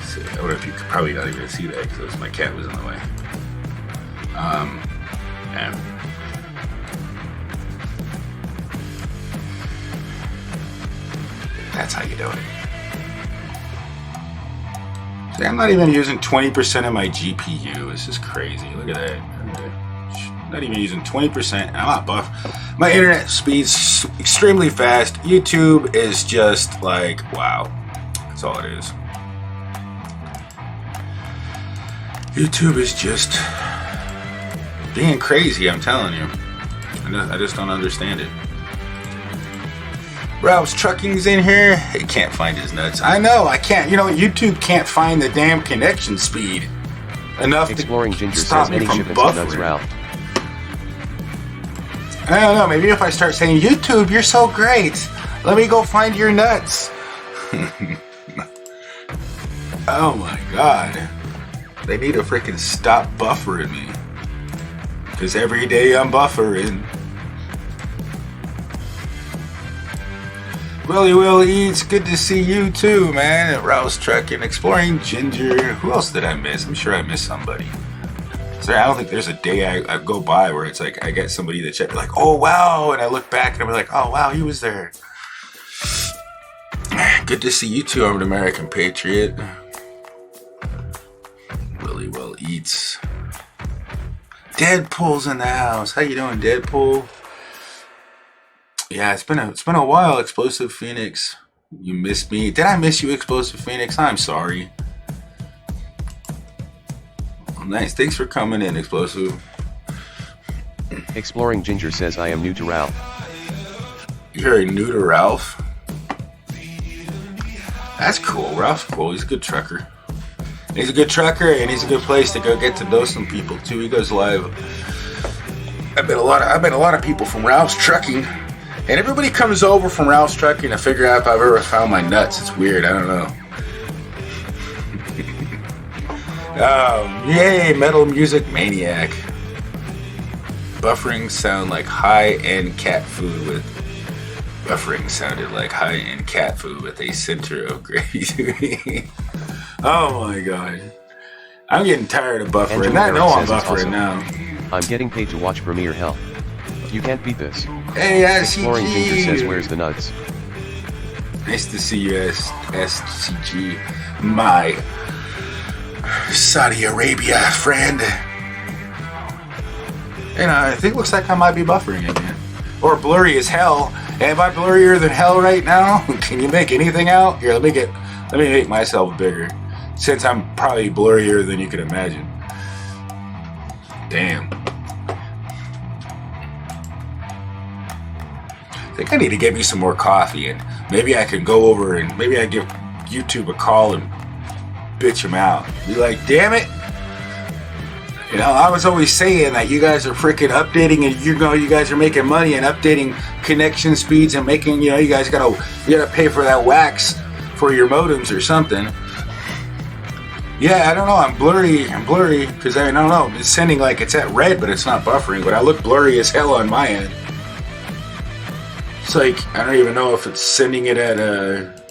See, I wonder if you could probably not even see that because my cat was in the way. Yeah. That's how you do it. See, I'm not even using 20% of my GPU. This is crazy. Look at that. Not even using 20%. I'm not buff. My internet speed's extremely fast. YouTube is just like, wow. That's all it is. YouTube is just being crazy, I'm telling you. I just don't understand it. Ralph's Trucking's in here. He can't find his nuts. I know, I can't. You know, YouTube can't find the damn connection speed enough Exploring to Ginger stop says me any from shipments to nuts, buffering. Ralph. I don't know, maybe if I start saying, YouTube, you're so great. Let me go find your nuts. Oh my God. They need to freaking stop buffering me. Because every day I'm buffering. Willie Will Eats, good to see you too, man. At Rouse Trucking, Exploring Ginger. Who else did I miss? I'm sure I missed somebody. Sorry, I don't think there's a day I go by where it's like I get somebody that check like, oh wow, and I look back and I'm like, oh wow, he was there. Good to see you too, Armed American Patriot. Willie Will Eats. Deadpool's in the house. How you doing, Deadpool? Yeah, it's been a while, Explosive Phoenix. You missed me. Did I miss you, Explosive Phoenix? I'm sorry. Nice. Thanks for coming in, Explosive. Exploring Ginger says I am new to Ralph. You're very new to Ralph. That's cool. Ralph's cool. He's a good trucker. He's a good trucker, and he's a good place to go get to know some people too. He goes live. I've met a lot of people from Ralph's Trucking, and everybody comes over from Ralph's Trucking to figure out if I've ever found my nuts. It's weird. I don't know. Yay, Metal Music Maniac. Buffering sounded like high-end cat food with a center of gravy. Oh my god. I'm getting tired of buffering. I know I'm buffering now. I'm getting paid to watch Premiere Hell. You can't beat this. Hey, Exploring Ginger says SCG. where's the nuts? Nice to see you, SCG. My Saudi Arabia friend. And I think it looks like I might be buffering again. Or blurry as hell. Am I blurrier than hell right now? Can you make anything out? Here, let me make myself bigger. Since I'm probably blurrier than you can imagine. Damn. I think I need to get me some more coffee, and maybe I can go over and maybe I give YouTube a call and bitch them out. Be like, damn it. You know, I was always saying that you guys are freaking updating, and you guys are making money and updating connection speeds and making, you guys gotta pay for that wax for your modems or something. Yeah, I don't know. I'm blurry because I don't know. It's sending like it's at red, but it's not buffering. But I look blurry as hell on my end. It's like I don't even know if it's sending it at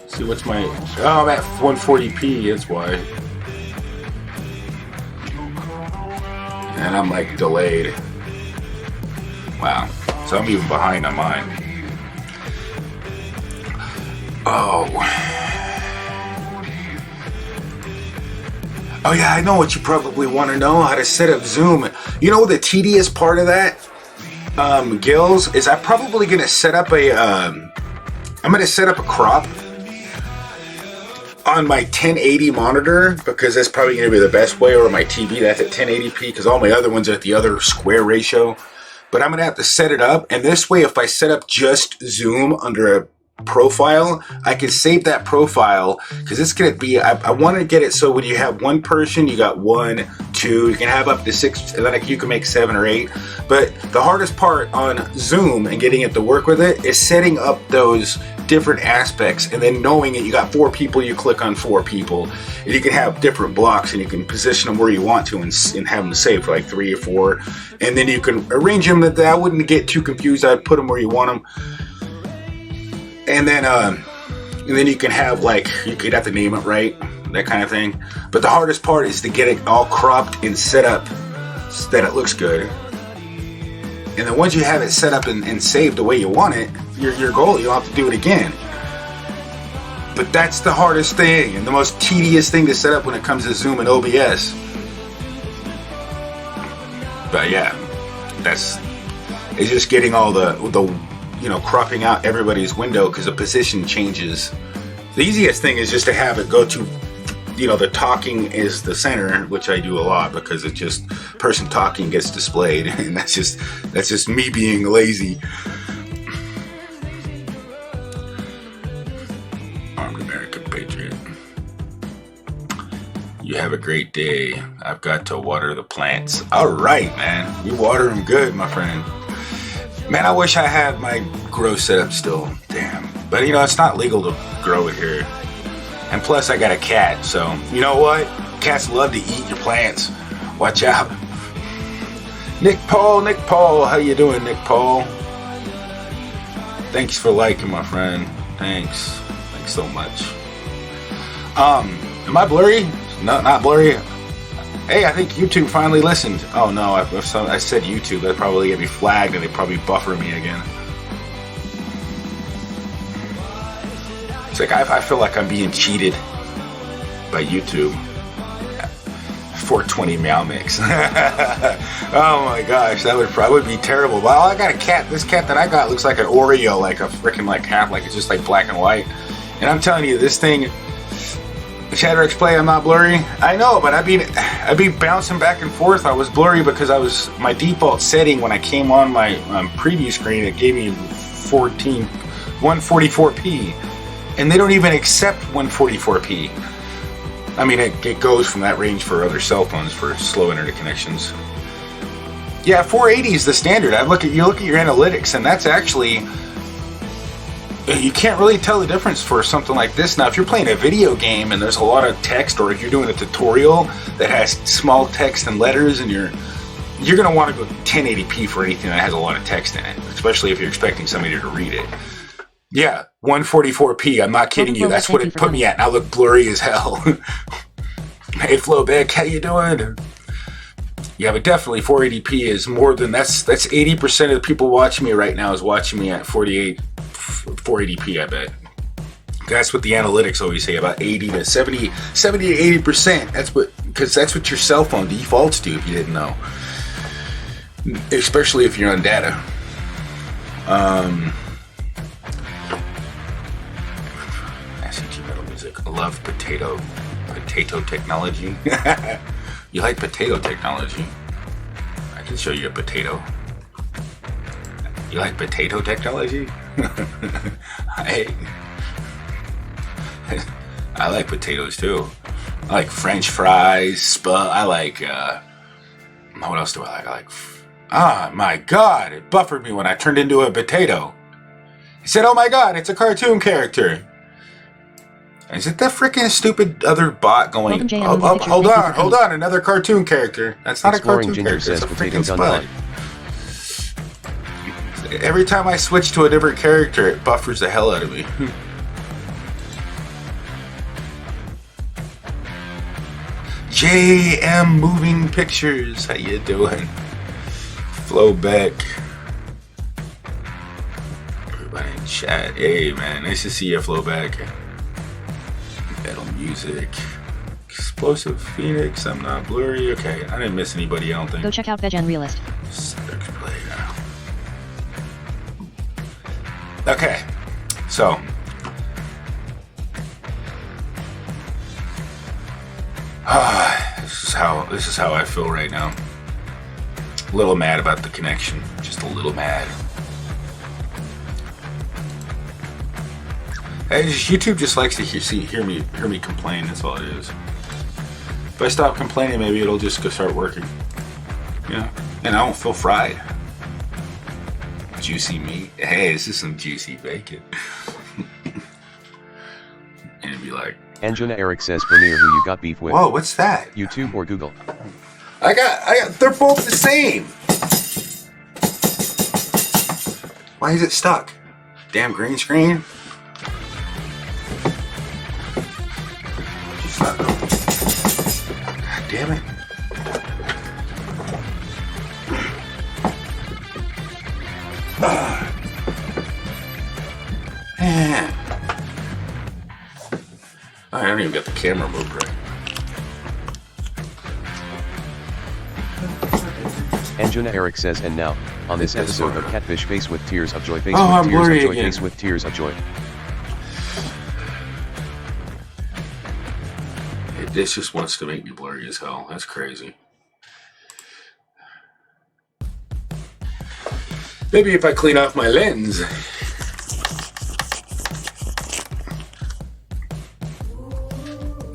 see what's my I'm at 140p. That's why. And I'm like delayed. Wow. So I'm even behind on mine. Oh yeah, I know what you probably want to know, how to set up Zoom. You know the tedious part of that, Gills, is I'm probably gonna set up a crop on my 1080 monitor, because that's probably gonna be the best way, or my TV that's at 1080p, because all my other ones are at the other square ratio. But I'm gonna have to set it up, and this way, if I set up just Zoom under a profile, I can save that profile, because it's going to be, I want to get it so when you have one person, you got 1, 2, you can have up to 6, and then you can make 7 or 8. But the hardest part on Zoom and getting it to work with it is setting up those different aspects, and then knowing that you got 4 people, you click on 4 people, and you can have different blocks, and you can position them where you want to, and have them saved for like 3 or 4, and then you can arrange them that I wouldn't get too confused. I'd put them where you want them. And then you can have, like, you could have to name it right, that kind of thing. But the hardest part is to get it all cropped and set up so that it looks good. And then once you have it set up and saved the way you want it, your goal, you don't have to do it again. But that's the hardest thing and the most tedious thing to set up when it comes to Zoom and OBS. But yeah, it's just getting all the cropping out everybody's window, because the position changes. The easiest thing is just to have it go to, the talking is the center, which I do a lot, because it just person talking gets displayed, and that's just me being lazy. Armed American Patriot. You have a great day. I've got to water the plants. All right, man. You water them good, my friend. Man, I wish I had my grow set up still. Damn. But, it's not legal to grow it here. And plus, I got a cat, so, you know what? Cats love to eat your plants. Watch out. Nick Paul, how you doing, Nick Paul? Thanks for liking, my friend. Thanks so much. Am I blurry? No, not blurry. Hey, I think YouTube finally listened. Oh no, I said YouTube. They'll probably get me flagged, and they probably buffer me again. It's like I feel like I'm being cheated by YouTube. 420 meow mix. Oh my gosh, that would probably be terrible. Well, I got a cat. This cat that I got looks like an Oreo, like a freaking like half, like it's just like black and white. And I'm telling you, this thing, Chatterix Play, I'm not blurry. I know, but I'd be bouncing back and forth. I was blurry because my default setting when I came on my preview screen, it gave me 144p, and they don't even accept 144p. I mean, it goes from that range for other cell phones for slow internet connections. Yeah, 480 is the standard. You look at your analytics, and that's actually, you can't really tell the difference for something like this. Now, if you're playing a video game and there's a lot of text, or if you're doing a tutorial that has small text and letters, and you're going to want to go 1080p for anything that has a lot of text in it, especially if you're expecting somebody to read it. Yeah, 144p. I'm not kidding you. That's what it put me at. I look blurry as hell. Hey, Flowback, how you doing? Yeah, but definitely 480p is more than that's 80% of the people watching me right now is watching me at 480p. I bet. That's what the analytics always say, about 80 to 70 to 80%. Because that's what your cell phone defaults to. If you didn't know, especially if you're on data. I love potato technology. You like potato technology? I can show you a potato. You like potato technology? I like potatoes too. I like French fries. I like. What else do I like? My God! It buffered me when I turned into a potato. He said, "Oh my God! It's a cartoon character." Is it that freaking stupid other bot going, hold on, another cartoon character? That's not Exploring a cartoon Ginger character, it's a freaking potatoes spud. Every time I switch to a different character, it buffers the hell out of me. JM Moving Pictures, how you doing? Flowback. Everybody in chat, hey man, nice to see you, Flowback. Metal music. Explosive Phoenix. I'm not blurry. Okay, I didn't miss anybody, I don't think. Go check out Veg Realist. Play now. Okay, so. This is how I feel right now. A little mad about the connection. Just a little mad. YouTube just likes to hear me complain. That's all it is. If I stop complaining, maybe it'll just go start working. Yeah, and I won't feel fried. Juicy meat. Hey, this is some juicy bacon. And it'd be like. Anjuna Eric says, Premiere, who you got beef with? Whoa, what's that? YouTube or Google? I got. They're both the same. Why is it stuck? Damn green screen. God damn it. Man. I don't even got the camera moved right. Anjuna Eric says, and now, on this episode of Catfish Face with Tears of Joy, Face Oh, with I'm Tears of blurry Joy, again. Face with Tears of Joy. This just wants to make me blurry as hell. That's crazy. Maybe if I clean off my lens.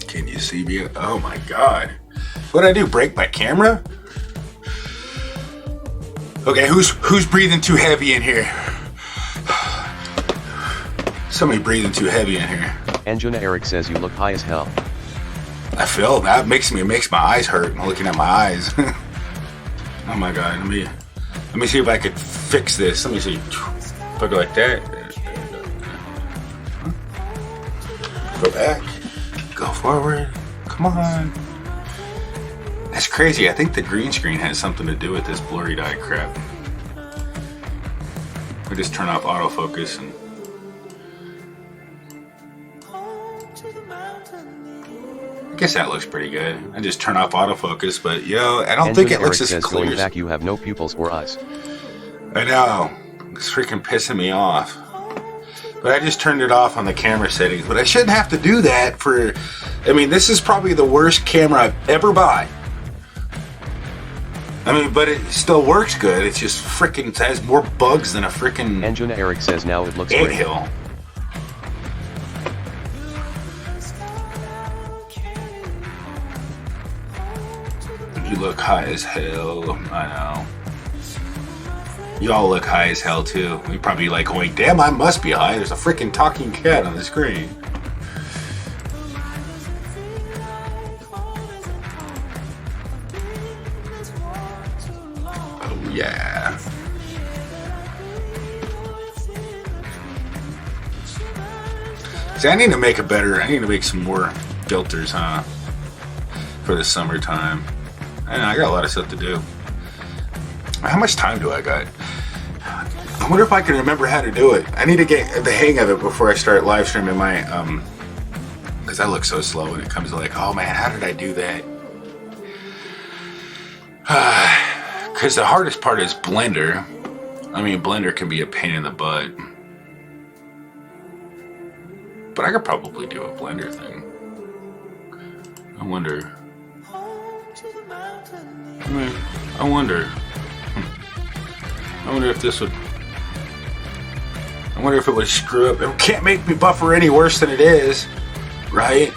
Can you see me? Oh my God. What'd I do? Break my camera? Okay, who's breathing too heavy in here? Somebody breathing too heavy in here. Anjuna Eric says, you look high as hell. I feel that makes my eyes hurt. I'm looking at my eyes. Oh my God, let me see if I could fix this. Let me see. If I go like that. Go back. Go forward. Come on. That's crazy. I think the green screen has something to do with this blurry eye crap. We just turn off autofocus and. guess that looks pretty good. I just turn off autofocus, but you know, I don't think it looks as clear. Going back, you have no pupils or us. I know. It's freaking pissing me off. But I just turned it off on the camera settings. But I shouldn't have to do that for... I mean, this is probably the worst camera I've ever bought. I mean, but it still works good. It's just freaking has more bugs than a freaking... Anjuna Eric says now it looks great. Anthill. You look high as hell. I know. Y'all look high as hell too. We probably like going, damn, I must be high. There's a freaking talking cat on the screen. Oh yeah. See, I need to make some more filters, huh? For the summertime. I know, I got a lot of stuff to do. How much time do I got? I wonder if I can remember how to do it. I need to get the hang of it before I start live streaming my, because I look so slow when it comes to like, oh man, how did I do that? Because the hardest part is Blender. I mean, Blender can be a pain in the butt. But I could probably do a Blender thing. I wonder. I wonder if this would... I wonder if it would screw up. It can't make me buffer any worse than it is, right?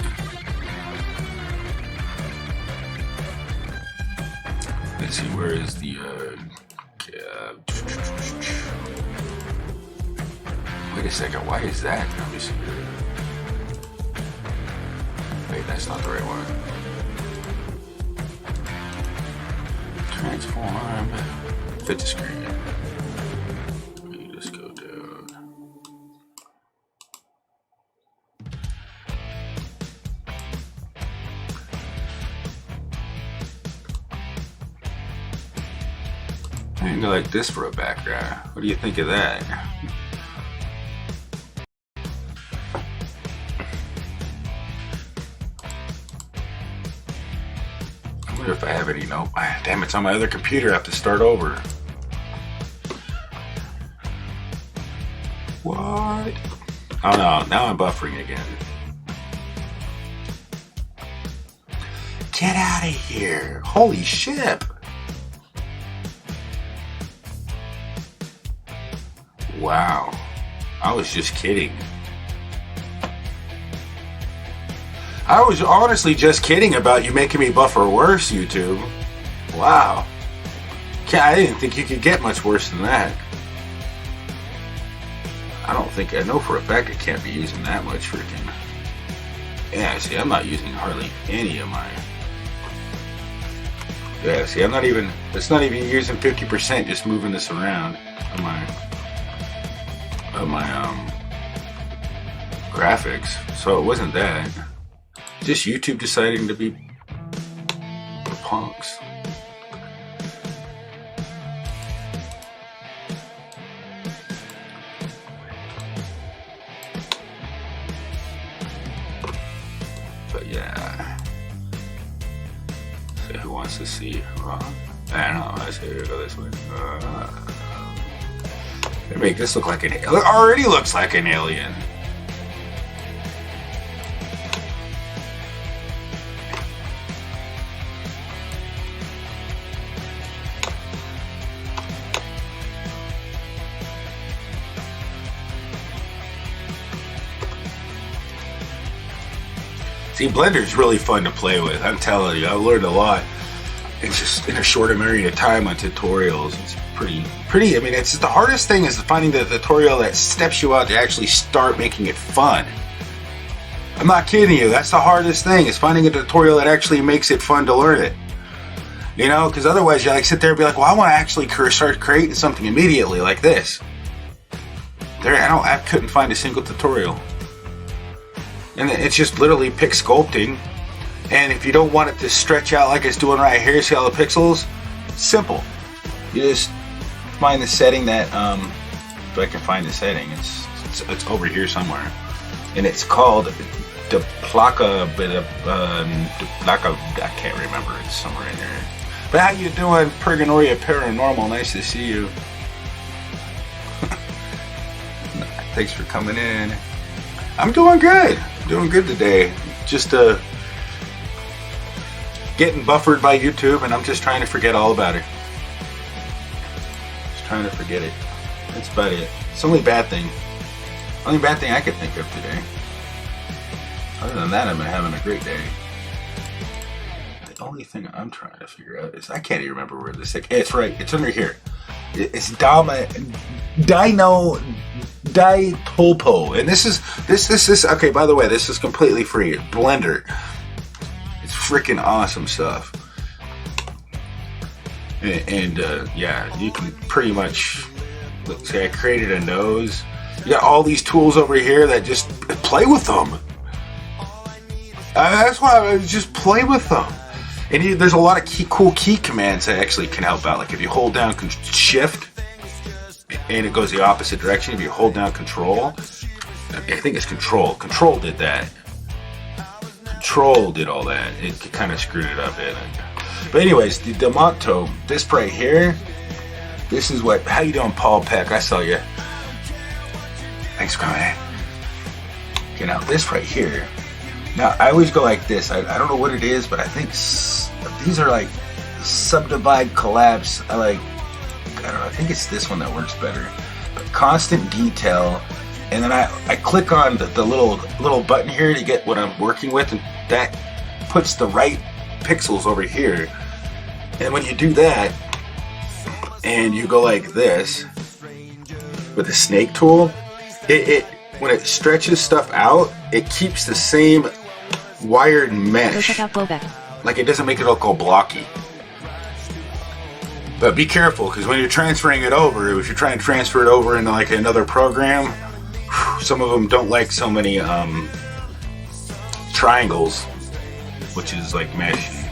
Let's see, where is the... Wait a second, why is that? Let me see. Wait, that's not the right one. Transform. Fit the screen. Let me just go down. I can go like this for a background. What do you think of that? I wonder if I have any. Nope. Damn, it's on my other computer. I have to start over. What? Oh no, now I'm buffering again. Get out of here. Holy shit. Wow. I was just kidding. I was honestly just kidding about you making me buffer worse, YouTube. Wow. I didn't think you could get much worse than that. I know for a fact I can't be using that much freaking... Yeah, see, I'm not using hardly any of my... Yeah, see, it's not even using 50%, just moving this around on my graphics. So it wasn't that. Just YouTube deciding to be punks. But yeah. So who wants to see? I don't know. I say go this way. They make this look like it already looks like an alien. See, Blender's really fun to play with. I'm telling you, I learned a lot. It's just in a short amount of time on tutorials. It's pretty. I mean, it's the hardest thing is finding the tutorial that steps you out to actually start making it fun. I'm not kidding you. That's the hardest thing is finding a tutorial that actually makes it fun to learn it. You know, because otherwise you like sit there and be like, well, I want to actually start creating something immediately like this. I couldn't find a single tutorial. And it's just literally pick sculpting. And if you don't want it to stretch out like it's doing right here, see all the pixels? Simple. You just find the setting that, if I can find the setting, it's over here somewhere. And it's called Deplaka, I can't remember. It's somewhere in there. But how you doing, Purgatoria Paranormal? Nice to see you. Thanks for coming in. I'm doing good. Doing good today. Just getting buffered by YouTube, and I'm just trying to forget all about it. Just trying to forget it. That's about it. It's the only bad thing. Only bad thing I could think of today. Other than that, I've been having a great day. The only thing I'm trying to figure out is I can't even remember where this thing. It's right. It's under here. It's Ditolpo, and this is okay. By the way, this is completely free. Blender. It's freaking awesome stuff. And yeah, you can pretty much. Let's say I created a nose. You got all these tools over here that just play with them. That's why I just play with them. And there's a lot of cool key commands that actually can help out. Like if you hold down Shift and it goes the opposite direction. If you hold down Control, I think it's Control. Control did that. Control did all that. It kind of screwed it up. But anyways, the Demonto, this right here, this is what. How you doing, Paul Peck? I saw you. Thanks for coming in. Okay, now this right here. Now, I always go like this. I don't know what it is, but I think these are like subdivide collapse. I don't know. I think it's this one that works better. But constant detail. And then I click on the little button here to get what I'm working with. And that puts the right pixels over here. And when you do that, and you go like this, with the snake tool, when it stretches stuff out, it keeps the same wired mesh. Go check out Flowback. Like it doesn't make it look all blocky. But be careful, because when you're transferring it over, if you're trying to transfer it over into like another program, some of them don't like so many triangles, which is like mesh and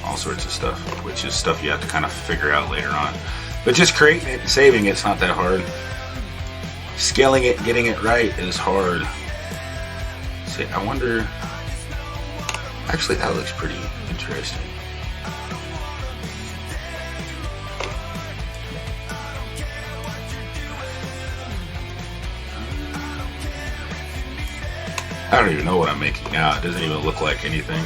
all sorts of stuff, which is stuff you have to kind of figure out later on. But just creating it and saving it's not that hard. Scaling it and getting it right is hard. See, I wonder. Actually, that looks pretty interesting. I don't even know what I'm making now. It doesn't even look like anything.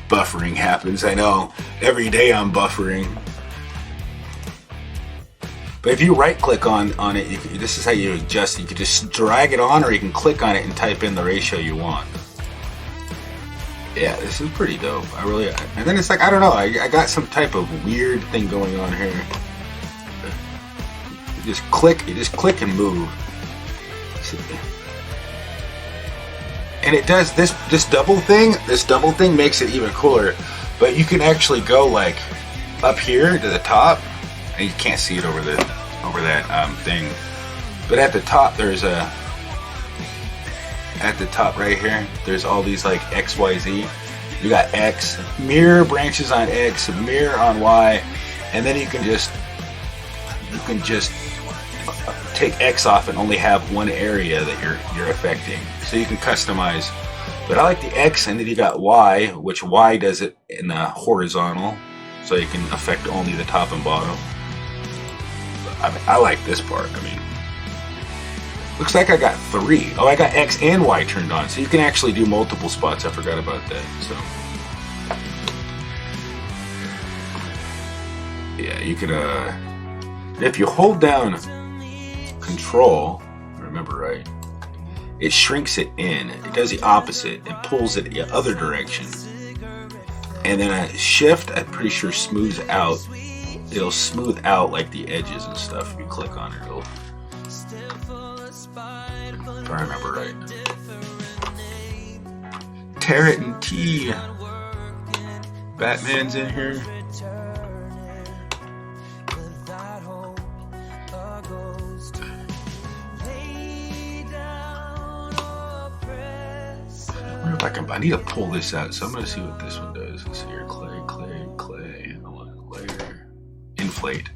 Buffering happens, I know. Every day I'm buffering. But if you right click on it, this is how you adjust. You can just drag it on, or you can click on it and type in the ratio you want. Yeah, this is pretty dope. And then it's like, I don't know, I got some type of weird thing going on here. You just click and move. And it does this double thing. This double thing makes it even cooler. But you can actually go like up here to the top, and you can't see it over that thing. But at the top, at the top right here, there's all these like X, Y, Z. You got X, mirror branches on X, mirror on Y, and then you can just take X off and only have one area that you're affecting. So you can customize. But I like the X, and then you got Y, which Y does it in the horizontal, so you can affect only the top and bottom. I like this part. I mean, looks like I got 3. Oh, I got X and Y turned on, so you can actually do multiple spots. I forgot about that. So yeah, you can if you hold down Control, remember right, it shrinks it in. It does the opposite. It pulls it the other direction. And then a Shift, I'm pretty sure, smooths out. It'll smooth out like the edges and stuff. If you click on it, it'll. If I remember right. Tarot and T. Batman's in here. I need to pull this out, so I'm going to see what this one does. Let's see here. Clay. I want layer. inflate.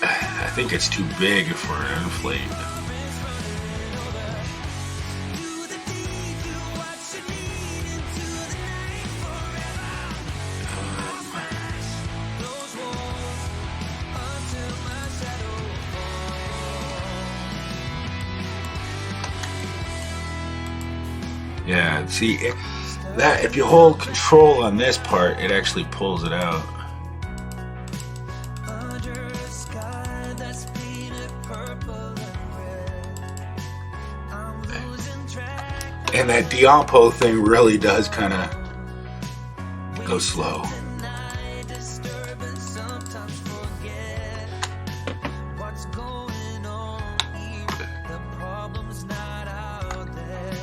I think it's too big for an inflate. Yeah, see, that if you hold control on this part, it actually pulls it out. And that Diampo thing really does kind of go slow.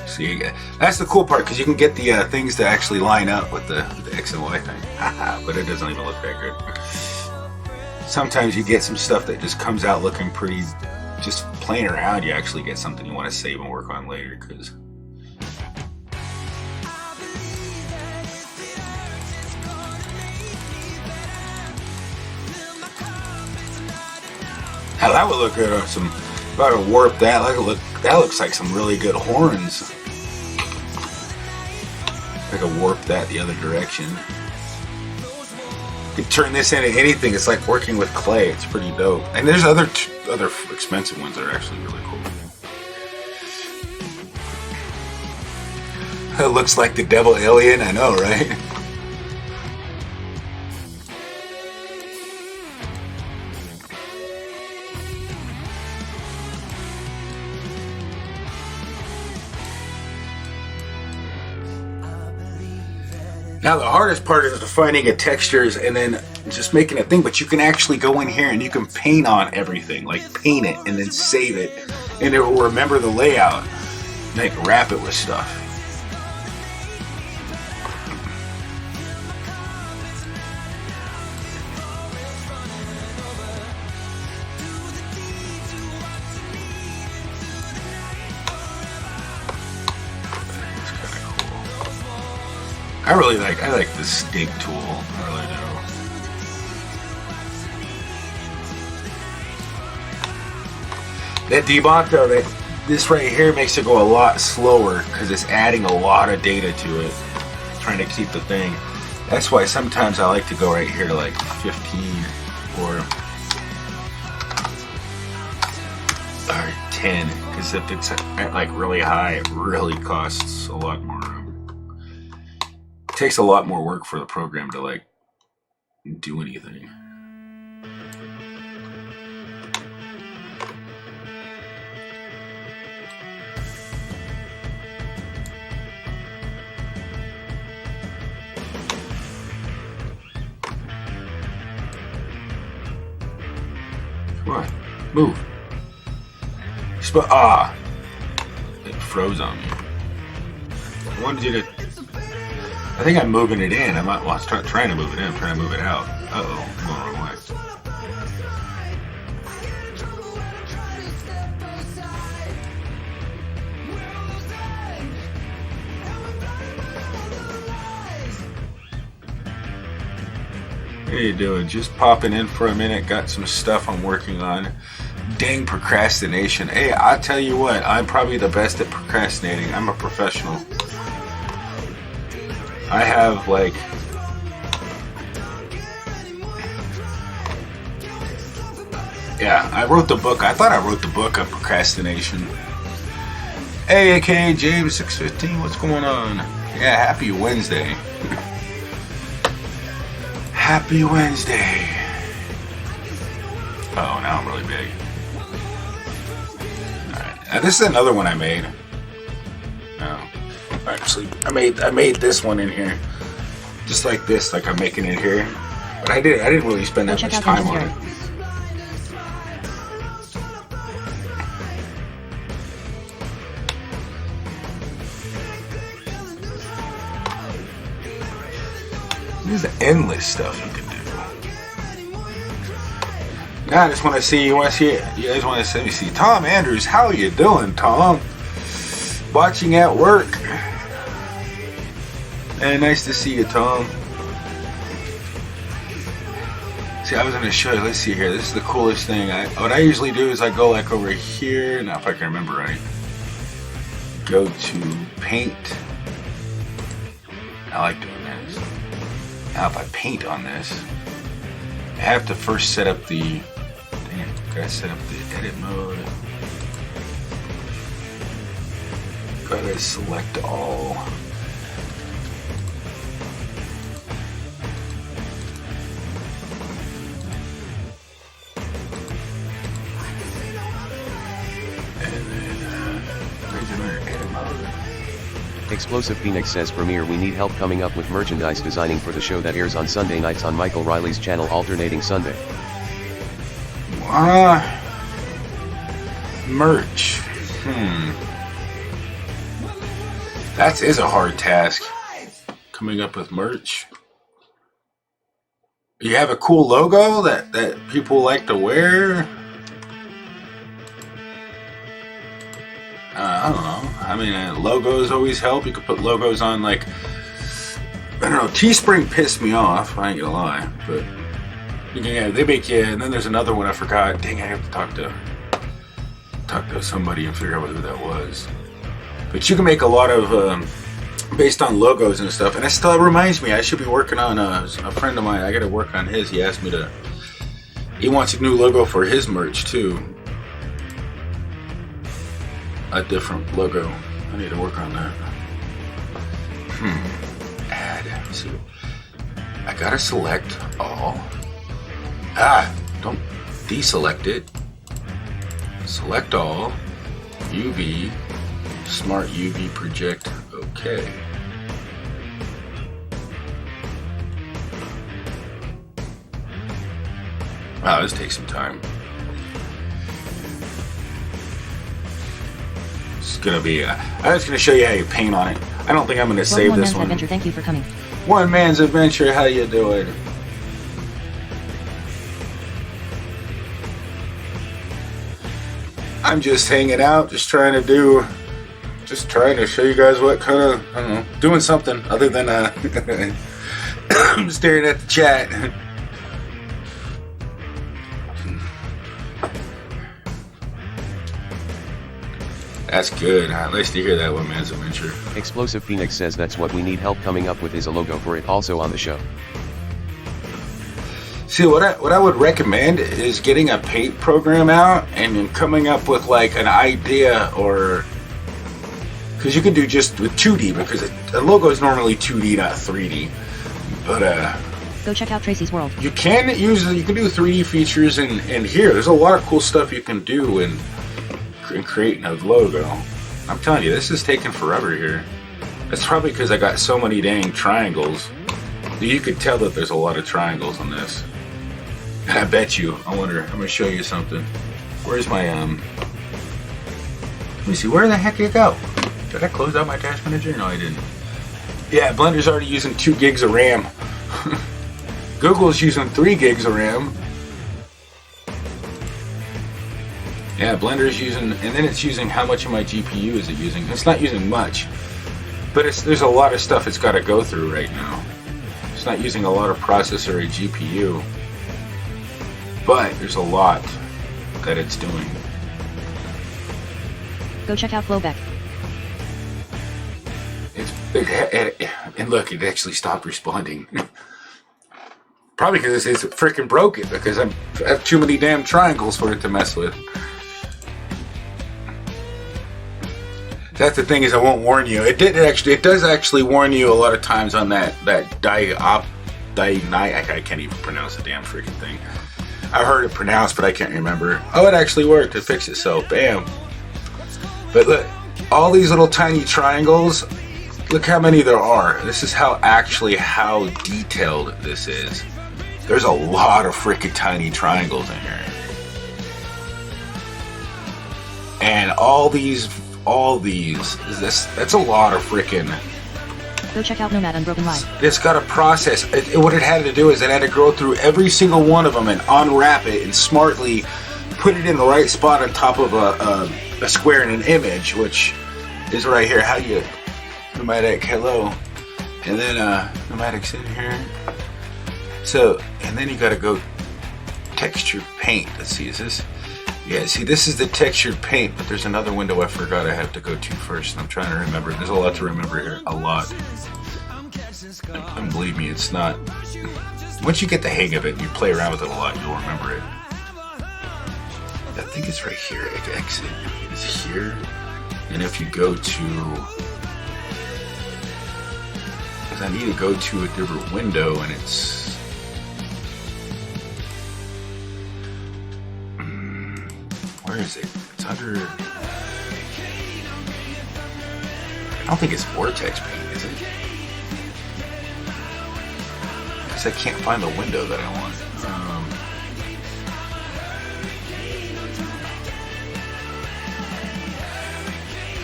See, that's the cool part, because you can get the things to actually line up with the X and Y thing. But it doesn't even look that good. Sometimes you get some stuff that just comes out looking pretty. Just playing around, you actually get something you want to save and work on later. Because hell, that would look good on some. If I were to warp that, that looks like some really good horns. I could warp that the other direction. You could turn this into anything. It's like working with clay. It's pretty dope. And there's other expensive ones that are actually really cool. It looks like the devil alien. I know, right? Now the hardest part is defining the textures and then just making a thing, but you can actually go in here and you can paint on everything, like paint it and then save it, and it will remember the layout, like wrap it with stuff. I like the stake tool. I really do. That debug though, this right here makes it go a lot slower because it's adding a lot of data to it, trying to keep the thing. That's why sometimes I like to go right here like 15 or 10, because if it's at like really high, it really costs a lot more. It takes a lot more work for the program to like do anything. Come on, move. It froze on me. I wanted you to. I think I'm moving it in. I might trying to move it in. I'm trying to move it out. Uh-oh, I'm going the wrong way. How you doing? Just popping in for a minute. Got some stuff I'm working on. Dang procrastination. Hey, I tell you what, I'm probably the best at procrastinating. I'm a professional. I have like I wrote the book. I thought I wrote the book on procrastination. Hey, aka James 615, what's going on? Yeah, happy Wednesday. Happy Wednesday. Oh, now I'm really big. Alright, this is another one I made. Oh. Actually, I made this one in here, just like this, like I'm making it here. But I didn't really spend that much time on it. There's endless stuff you can do. Now I just want to see. You guys want to see Tom Andrews? How you doing, Tom? Watching at work. Hey, nice to see you, Tom. See, I was going to show you. Let's see here. This is the coolest thing. What I usually do is I go like over here. Now, if I can remember right. Go to paint. I like doing this. Now, if I paint on this, I have to first set up the. Dang it, gotta set up the edit mode. Gotta select all. Explosive Phoenix says, Premiere, we need help coming up with merchandise designing for the show that airs on Sunday nights on Michael Riley's channel alternating Sunday. Merch. That is a hard task. Coming up with merch. You have a cool logo that people like to wear? I don't know. I mean, logos always help. You could put logos on, like, I don't know. Teespring pissed me off. I ain't gonna lie, but yeah, they make you. And then there's another one I forgot. Dang, I have to talk to somebody and figure out who that was. But you can make a lot of based on logos and stuff. And that still reminds me, I should be working on a friend of mine. I got to work on his. He asked me to. He wants a new logo for his merch too. A different logo. I need to work on that. Add. Let's see. I gotta select all. Don't deselect it. Select all. UV. Smart UV project. Okay. Wow, this takes some time. Gonna be I'm just gonna show you how you paint on it. I don't think I'm gonna save this one. Adventure, thank you for coming. One Man's Adventure, how you doing? I'm just hanging out, just trying to show you guys what kind of, I don't know, doing something other than staring at the chat. That's good. Nice to hear that, One Man's Adventure. Explosive Phoenix says that's what we need help coming up with is a logo for it also on the show. See, what I would recommend is getting a paint program out and then coming up with like an idea, or because you can do just with 2D, because a logo is normally 2D, not 3D. But go check out Tracy's World. You can do 3D features in here. There's a lot of cool stuff you can do in creating a logo. I'm telling you, this is taking forever here. It's probably because I got so many dang triangles. You could tell that there's a lot of triangles on this. And I bet you, I'm gonna show you something. Where's my let me see, where the heck did it go? Did I close out my Task Manager? No, I didn't. Yeah, Blender's already using 2 gigs of RAM. Google's using 3 gigs of RAM. Yeah, Blender's using, and then it's using, how much of my GPU is it using? It's not using much, but there's a lot of stuff it's got to go through right now. It's not using a lot of processor or GPU, but there's a lot that it's doing. Go check out Flowback. And look, it actually stopped responding. Probably because it's freaking broken, because I have too many damn triangles for it to mess with. That's the thing, is I won't warn you. It does actually warn you a lot of times on that I can't even pronounce the damn freaking thing. I heard it pronounced, but I can't remember. Oh, it actually worked. It fixed itself. Bam. But look, all these little tiny triangles. Look how many there are. This is how detailed this is. There's a lot of freaking tiny triangles in here. And all these, that's a lot of freaking. Go check out Nomad Unbroken Live. It's got a process. What it had to do is it had to go through every single one of them and unwrap it and smartly put it in the right spot on top of a square in an image, which is right here. How you, Nomadic, hello. And then pneumatics in here. So, and then you gotta go textured paint. Let's see, is this? Yeah, see, this is the textured paint, but there's another window I forgot I have to go to first. I'm trying to remember. There's a lot to remember here. A lot. And believe me, it's not. Once you get the hang of it and you play around with it a lot, you'll remember it. I think it's right here. Exit. It's here. And if you go to. Because I need to go to a different window and it's. Where is it? It's under. I don't think it's Vortex paint, is it? Because I can't find the window that I want.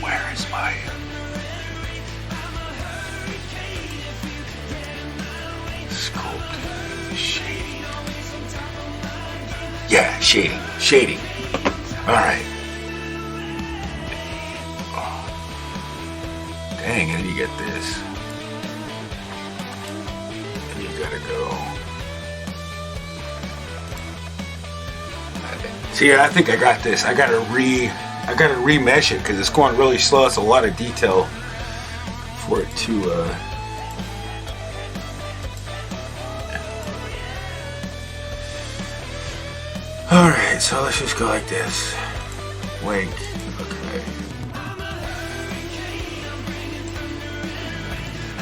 Where is my? Sculpt. Shading. Yeah, shading. Shading. Alright. Oh. Dang, and you get this. And you gotta go. See, I think I got this. I gotta remesh it because it's going really slow. It's a lot of detail for it to Alright, so let's just go like this. Wink. Okay.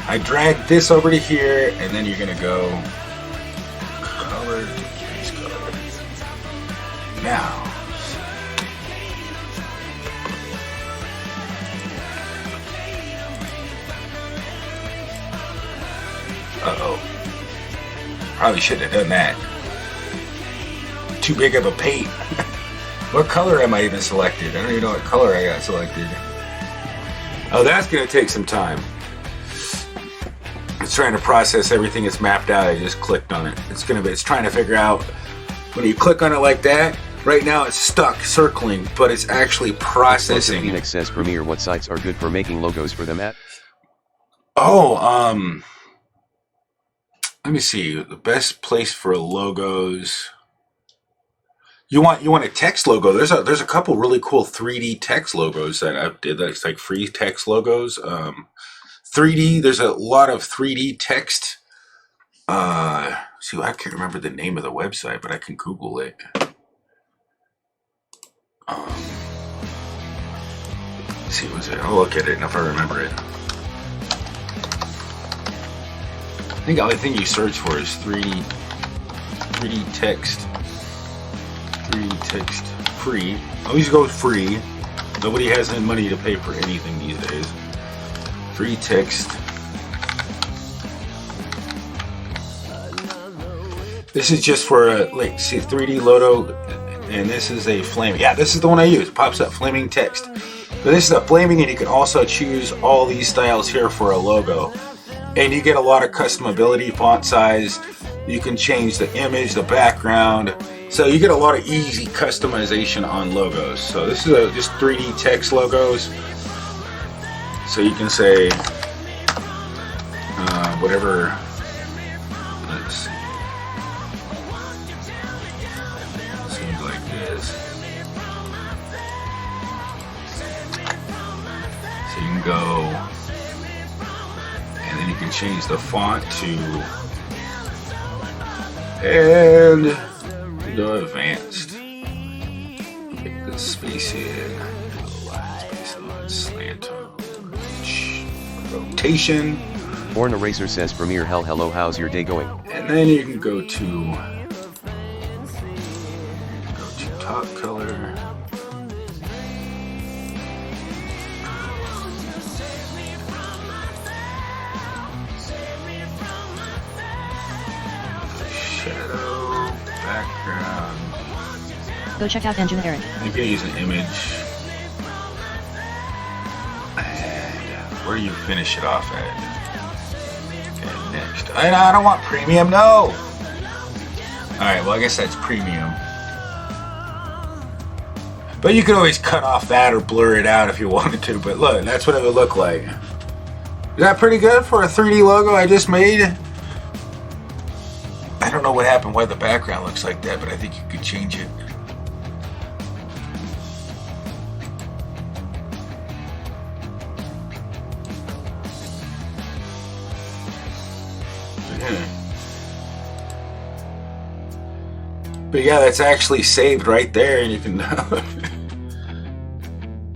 I drag this over to here, and then you're gonna go color to base color. Now. Uh-oh. Probably shouldn't have done that. Too big of a paint. What color am I even selected? I don't even know what color I got selected. Oh, that's gonna take some time. It's trying to process everything that's mapped out. I just clicked on it. It's trying to figure out when you click on it like that. Right now it's stuck circling, but it's actually processing. Phoenix says, Premiere, what sites are good for making logos for them at? Oh, let me see. The best place for logos. You want a text logo? There's a couple really cool 3D text logos that I did. That's like free text logos. 3D. There's a lot of 3D text. See, I can't remember the name of the website, but I can Google it. See, what's it? I'll look at it, and if I remember it. I think the only thing you search for is 3D text. 3D text free. Always go free. Nobody has any money to pay for anything these days. Free text. This is just for like, see, 3D Loto, and this is a flaming. Yeah, this is the one I use. It pops up flaming text. So this is a flaming, and you can also choose all these styles here for a logo. And you get a lot of customability, font size. You can change the image, the background. So you get a lot of easy customization on logos. So this is just 3D text logos. So you can say whatever. Let's see. Seems like this. So you can go, and then you can change the font to, and go advanced. Get the space in. Space on slant rotation. Born Eraser says, Premiere, hello, how's your day going? And then you can go to top color. Shadow, background. Go check out Engine Eric. You can use an image. And where do you finish it off at? Okay, next. I don't want premium, no! Alright, well I guess that's premium. But you could always cut off that or blur it out if you wanted to, but look, that's what it would look like. Is that pretty good for a 3D logo I just made? I don't know what happened, why the background looks like that, but I think you could change it. But yeah, that's actually saved right there, and you can.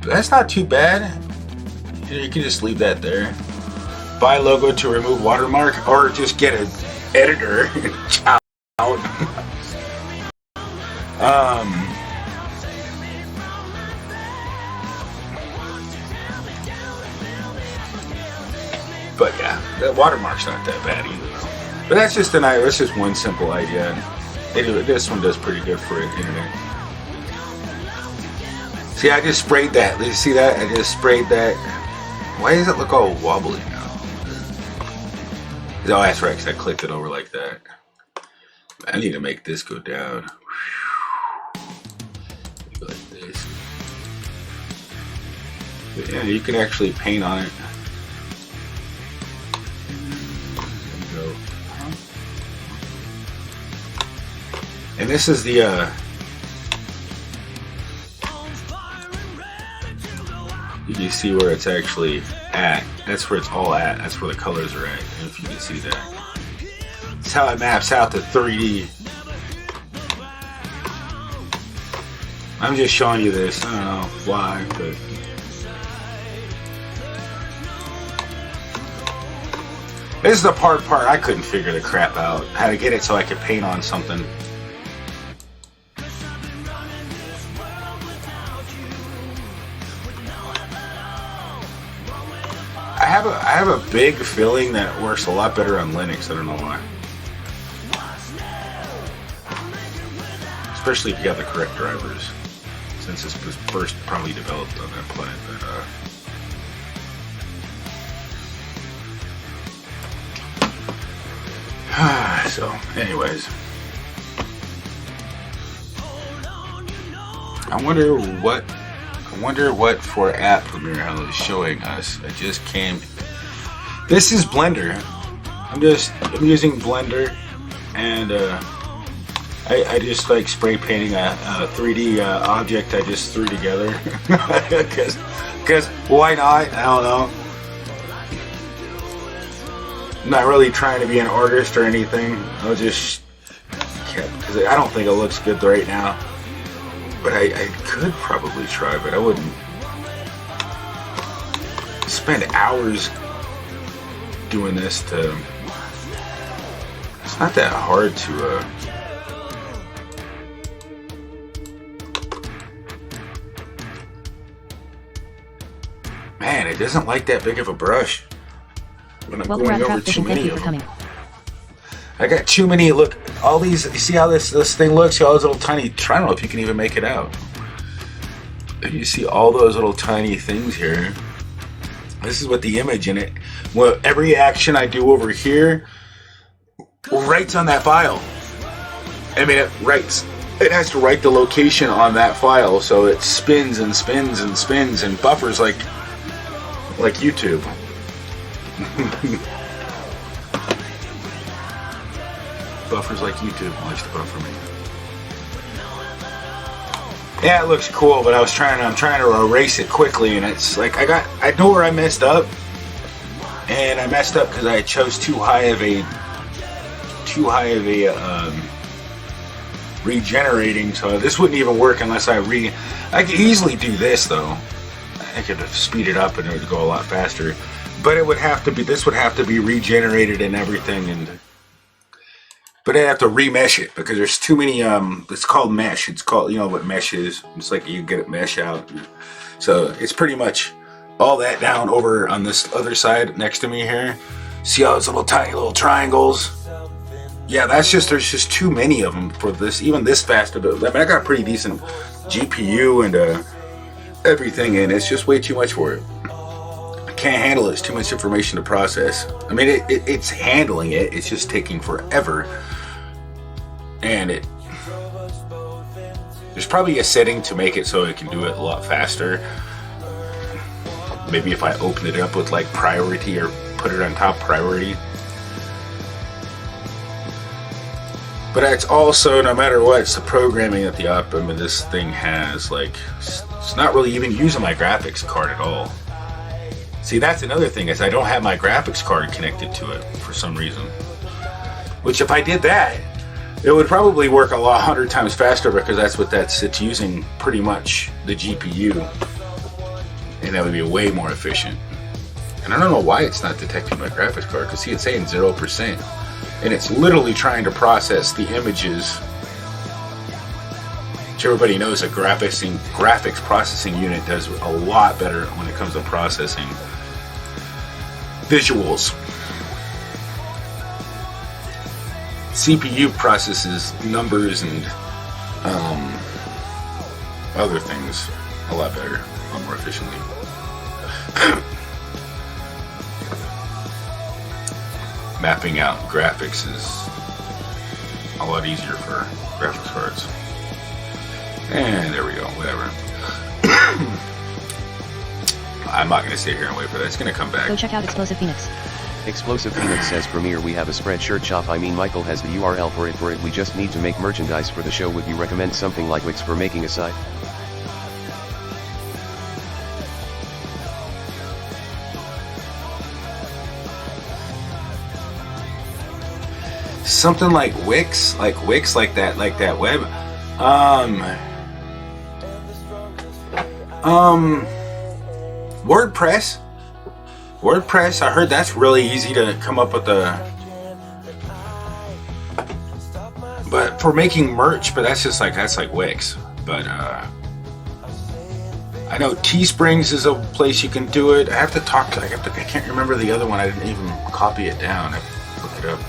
That's not too bad. You can just leave that there. Buy logo to remove watermark, or just get an editor and chop out. But yeah, the watermark's not that bad either. But that's just one simple idea. This one does pretty good for it anyway. See, I just sprayed that. Did you see that? I just sprayed that. Why does it look all wobbly now? Oh, that's right, because I clicked it over like that. I need to make this go down. Like this. But yeah, you can actually paint on it. There you go. And this is the you can see where it's actually at. That's where it's all at. That's where the colors are at. If you can see that. That's how it maps out to 3D. I'm just showing you this. I don't know why, but this is the part I couldn't figure the crap out. How to get it so I could paint on something. I have a big feeling that it works a lot better on Linux. I don't know why. Especially if you have the correct drivers. Since this was first probably developed on that planet. But, so, anyways. I wonder what for app Premiere Hell is showing us. I just came. This is Blender. I'm using Blender, and I just like spray painting a 3D object I just threw together. Because why not? I don't know. I'm not really trying to be an artist or anything. I'll just because I don't think it looks good right now. But I could probably try, but I wouldn't spend hours doing this to. It's not that hard to. Man, it doesn't like that big of a brush when I'm Welcome going around over Craft too Fishing. Thank many you of for them. coming. I got too many. Look, all these. You see how this thing looks? See all those little tiny. I don't know if you can even make it out. You see all those little tiny things here. This is what the image in it. Well, every action I do over here writes on that file. I mean, it writes. It has to write the location on that file, so it spins and spins and spins and buffers like YouTube. Buffers like YouTube likes to buffer me. Yeah, it looks cool, but I'm trying to erase it quickly, and it's like I know where I messed up, and I messed up because I chose too high of a regenerating, so this wouldn't even work unless I could easily do this though. I could speed it up and it would go a lot faster, but this would have to be regenerated and everything, but I have to remesh it because there's too many. It's called mesh. It's called, you know what mesh is. It's like you get it mesh out. So it's pretty much all that down over on this other side next to me here. See all those little tiny little triangles? Yeah, there's just too many of them for this, even this fast. I mean, I got a pretty decent GPU and everything, and it's just way too much for it. I can't handle it. It's too much information to process. I mean, it's handling it. It's just taking forever. And there's probably a setting to make it so it can do it a lot faster. Maybe if I open it up with like priority or put it on top priority. But it's also, no matter what, it's the programming that the Optimum this thing has. Like, it's not really even using my graphics card at all. See, that's another thing, is I don't have my graphics card connected to it for some reason. Which, if I did that, it would probably work 100 times faster, because that's what it's using, pretty much the GPU. And that would be way more efficient. And I don't know why it's not detecting my graphics card, because see, it's saying 0%. And it's literally trying to process the images. Which everybody knows a graphics processing unit does a lot better when it comes to processing visuals. CPU processes numbers and other things a lot better, a lot more efficiently. Mapping out graphics is a lot easier for graphics cards. And there we go, whatever. I'm not going to sit here and wait for that. It's going to come back. Go check out Explosive Phoenix. Explosive Phoenix says, Premiere, we have a spreadshirt shop. I mean, Michael has the URL for it. We just need to make merchandise for the show. Would you recommend something like Wix for making a site? Something like Wix, like that web. WordPress, I heard that's really easy to come up with but for making merch, but that's like Wix. But I know Teesprings is a place you can do it. I can't remember the other one. I didn't even copy it down. I have to look it up.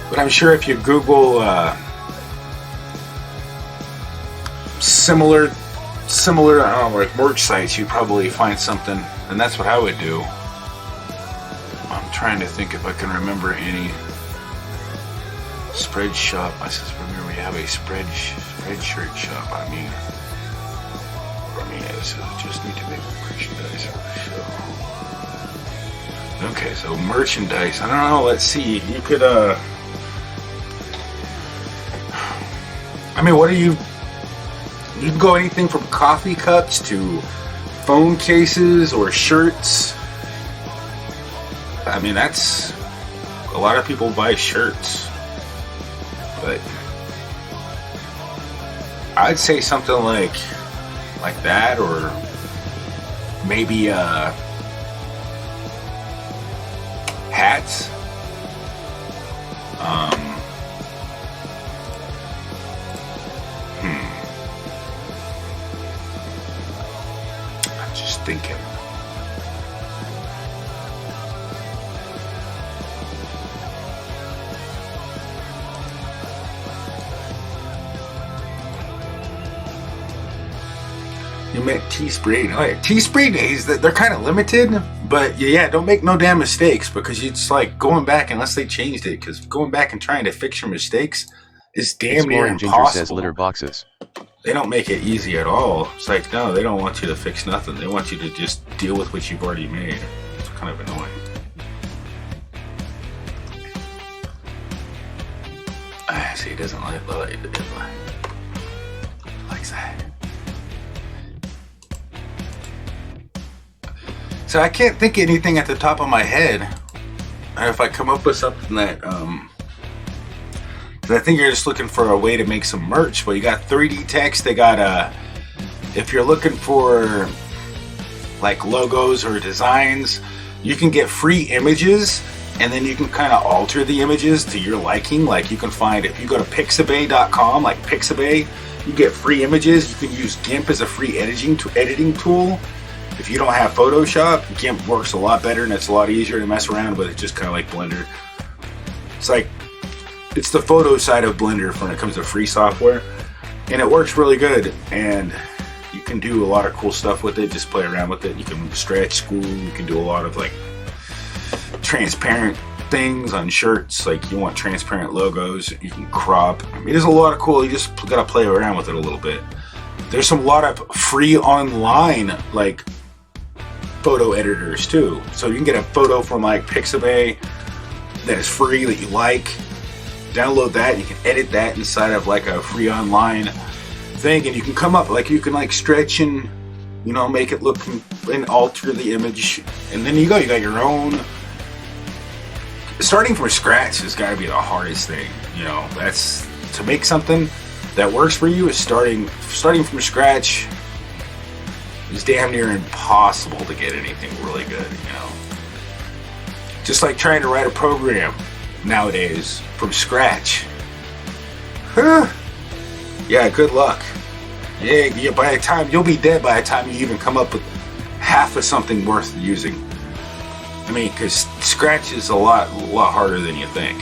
But I'm sure if you Google similar like merch sites, you'd probably find something, and that's what I would do. I'm trying to think if I can remember any spread shop. I says, remember, we have a spreadshirt shop. I mean, I just need to make merchandise for the show. Okay, so merchandise. I don't know. Let's see. You could I mean, what are you can go anything from coffee cups to phone cases or shirts. I mean, that's a lot of people buy shirts, but I'd say something like that, or maybe hats. I'm just thinking. You meant Teespring. Oh yeah, Teespring days, they're kind of limited, but yeah, don't make no damn mistakes, because it's like going back, unless they changed it, because going back and trying to fix your mistakes is damn near impossible. Ginger says litter boxes. They don't make it easy at all. It's like, no, they don't want you to fix nothing. They want you to just deal with what you've already made. It's kind of annoying. See, he doesn't like it. Likes that. So I can't think of anything at the top of my head. And if I come up with something that, I think you're just looking for a way to make some merch. Well, you got 3D text. They got, if you're looking for like logos or designs, you can get free images, and then you can kind of alter the images to your liking. Like you can find, if you go to pixabay.com, like Pixabay, you get free images. You can use GIMP as a free editing tool. If you don't have Photoshop, GIMP works a lot better, and it's a lot easier to mess around with. It's just kind of like Blender. It's the photo side of Blender when it comes to free software, and it works really good, and you can do a lot of cool stuff with it. Just play around with it. You can stretch school. You can do a lot of like transparent things on shirts. Like you want transparent logos, you can crop. I mean, there's a lot of cool. You just gotta play around with it a little bit. There's a lot of free online like photo editors too. So you can get a photo from like Pixabay that is free that you like. Download that. You can edit that inside of like a free online thing, and you can come up like you can like stretch and make it look and alter the image, and then you got your own. Starting from scratch has got to be the hardest thing. That's to make something that works for you is starting from scratch is damn near impossible to get anything really good. Just like trying to write a program nowadays from scratch. Yeah, good luck. Yeah, by the time you'll be dead by the time you even come up with half of something worth using. I mean, because scratch is a lot harder than you think.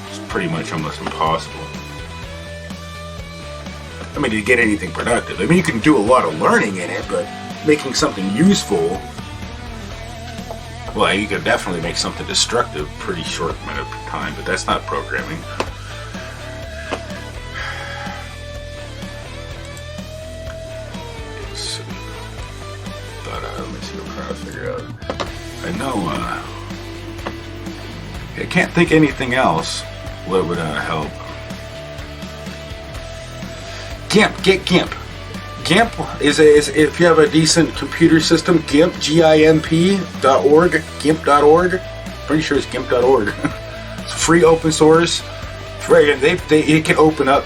It's pretty much almost impossible. I mean, to get anything productive. I mean, you can do a lot of learning in it, but making something useful, well, you can definitely make something destructive pretty short amount of time, but that's not programming. Let me see what I'm trying to figure out. I know, I can't think anything else that would help. GIMP, get GIMP. GIMP is if you have a decent computer system, GIMP, GIMP.org, GIMP.org. Pretty sure it's GIMP.org. It's free, open source. It can open up.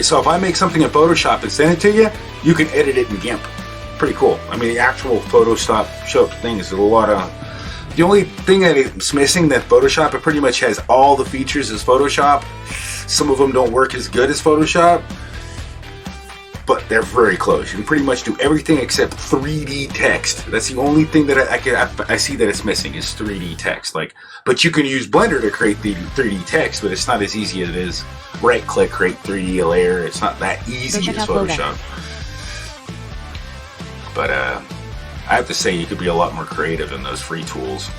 So if I make something in Photoshop and send it to you, you can edit it in GIMP. Pretty cool. I mean, the actual Photoshop thing is a lot of. The only thing that it's missing that Photoshop, it pretty much has all the features as Photoshop. Some of them don't work as good as Photoshop, but they're very close. You can pretty much do everything except 3D text. That's the only thing that I see that it's missing is 3D text. But you can use Blender to create the 3D text, but it's not as easy as it is right-click, create 3D layer. It's not that easy as Photoshop. But I have to say, you could be a lot more creative in those free tools.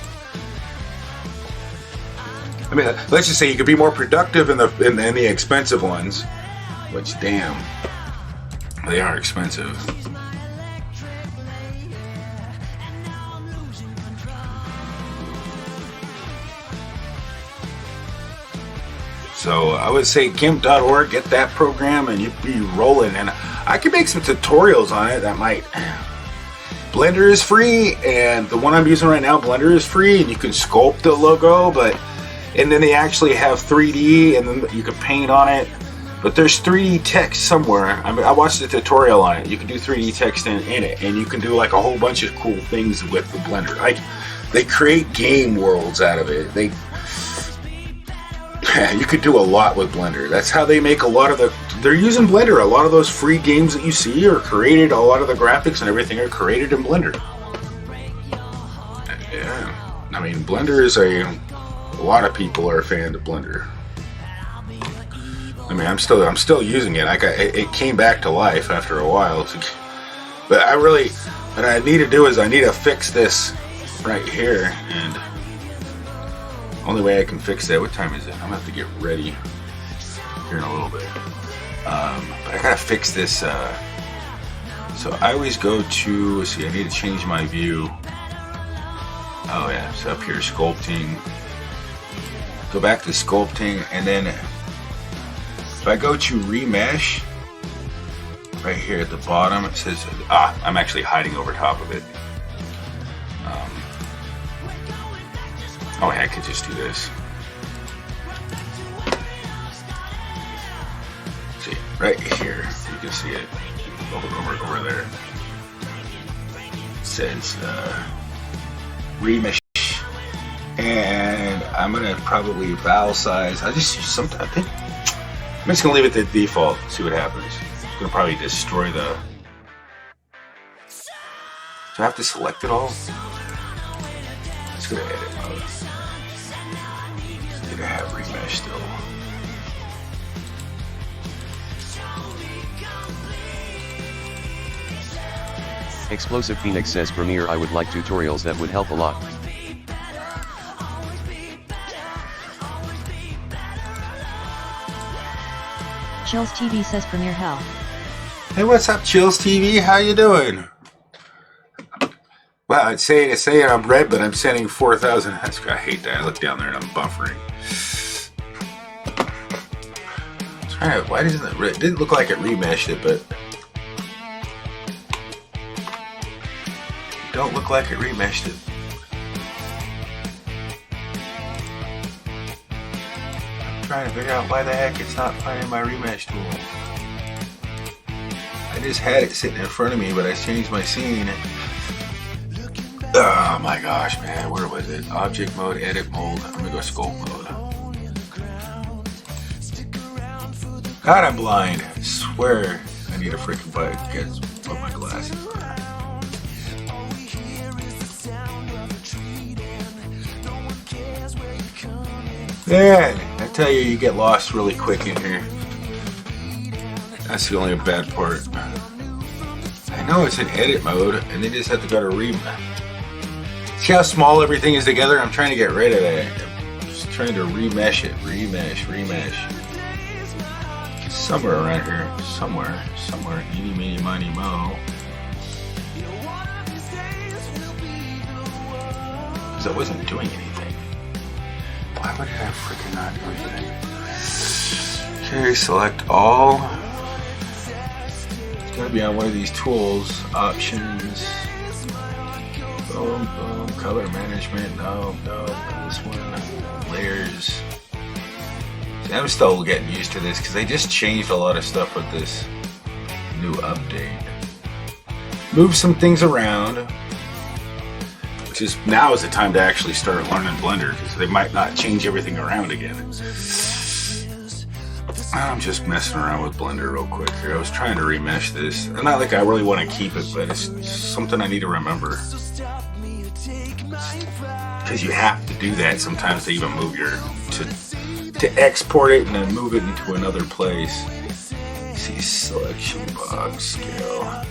I mean, let's just say you could be more productive in the expensive ones, which, damn, they are expensive. So I would say GIMP.org, get that program, and you'd be rolling. And I could make some tutorials on it that might. Blender is free, and the one I'm using right now, Blender is free, and you can sculpt the logo, and then they actually have 3D, and then you can paint on it. But there's 3D text somewhere. I mean, I watched a tutorial on it. You can do 3D text in it, and you can do like a whole bunch of cool things with the Blender. Like, they create game worlds out of it. You could do a lot with Blender. That's how they make a lot of they're using Blender. A lot of those free games that you see are created, a lot of the graphics and everything are created in Blender. Yeah. I mean, Blender is a lot of people are a fan of Blender. I mean, I'm still using it. It came back to life after a while. But what I need to do is I need to fix this right here, and only way I can fix that. What time is it? I'm gonna have to get ready here in a little bit. But I gotta fix this. So I always go to. Let's see. I need to change my view. Oh yeah. So up here, sculpting. Go back to sculpting, and then if I go to remesh, right here at the bottom, it says. I'm actually hiding over top of it. Oh, yeah, I could just do this. See, right here, you can see it over there. It says remesh, and I'm gonna probably val size. I think I'm just gonna leave it at default. See what happens. It's gonna probably destroy the. Do I have to select it all? Let's go to edit mode. Need to have remesh still. Explosive Phoenix says Premiere, I would like tutorials that would help a lot. Chills TV says Premiere hell. Hey, what's up, Chills TV? How you doing? it's saying I'm red, but I'm sending 4,000. I hate that. I look down there and I'm buffering. Why doesn't it? It didn't look like it remeshed it, but don't look like it remeshed it. I'm trying to figure out why the heck it's not finding my remesh tool. I just had it sitting in front of me, but I changed my scene. Oh my gosh, man, where was it? Object mode, edit mode. I'm gonna go scope mode. God, I'm blind. I swear I need a freaking put my glasses on. Man, I tell you, you get lost really quick in here. That's the only bad part. I know it's in edit mode, and they just have to go to See how small everything is together? I'm trying to get rid of that. I'm just trying to remesh it. Remesh. Somewhere around here. Somewhere. Eeny, meeny, miny, mo. Because I wasn't doing anything. Why would I freaking not do anything? Okay, select all. It's gotta be on one of these tools. Options. Boom. Color management. No. This one. Layers. See, I'm still getting used to this because they just changed a lot of stuff with this new update. Move some things around. Which is now is the time to actually start learning Blender because they might not change everything around again. I'm just messing around with Blender real quick here. I was trying to remesh this. And not like I really want to keep it, but it's something I need to remember. Because you have to do that sometimes to even move to export it and then move it into another place. See, selection box scale.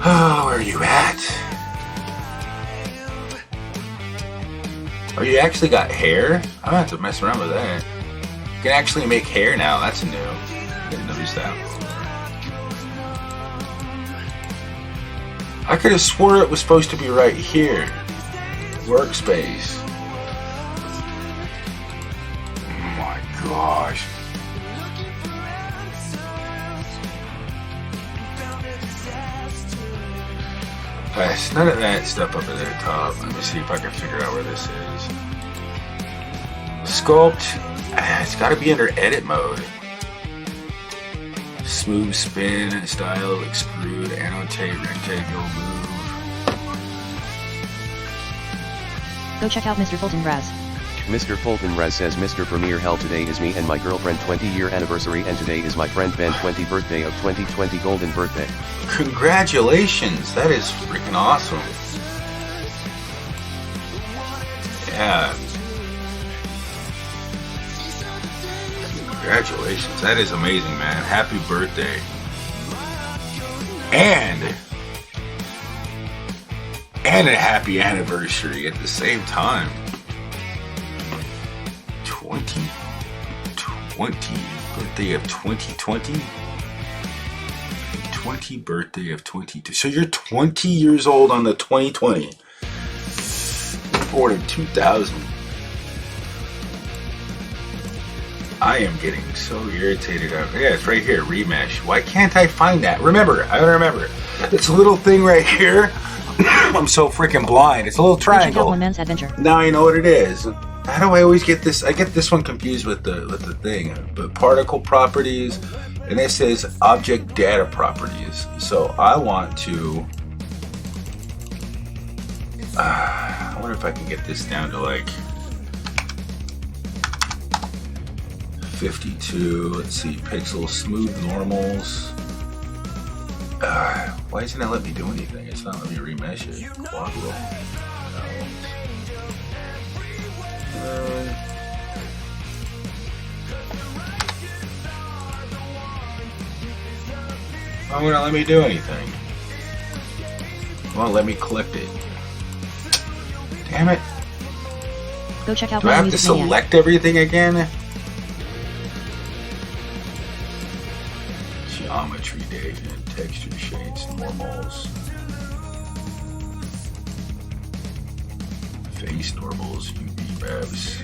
Oh, where are you at? Oh, you actually got hair? I'm gonna have to mess around with that. You can actually make hair now. That's new. I didn't notice that. I could have swore it was supposed to be right here. Workspace. Oh my gosh. Nice. None of that stuff up at the top. Let me see if I can figure out where this is. Sculpt. It's got to be under edit mode. Smooth spin, style, extrude, annotate, rectangle, move. Go check out Mr. Fulton Raz. Mr. Fulton Raz says Mr. Premier Hell, today is me and my girlfriend 20-year anniversary, and today is my friend Ben 20 birthday of 2020 golden birthday. Congratulations, that is freaking awesome. Yeah. Congratulations, that is amazing, man. Happy birthday. And a happy anniversary at the same time. 2020, birthday of 2020. 20 birthday of 22. So you're 20 years old on the 2020. Born in 2000. I am getting so irritated. Yeah, it's right here, remesh. Why can't I find that? Remember, I gotta remember. It's a little thing right here. I'm so freaking blind. It's a little triangle. Check out One Man's Adventure. Now I know what it is. How do I always get this? I get this one confused with the thing. But particle properties, and it says object data properties. So I want to. I wonder if I can get this down to like 52. Let's see, pixels, smooth normals. Why isn't it let me do anything? It's not letting me remesh it. Quadro. Why won't it let me do anything? Won't let me collect it. Damn it. Go check out Do I have to select everything again? Geometry data, texture shades, normals. Face normals, UV revs.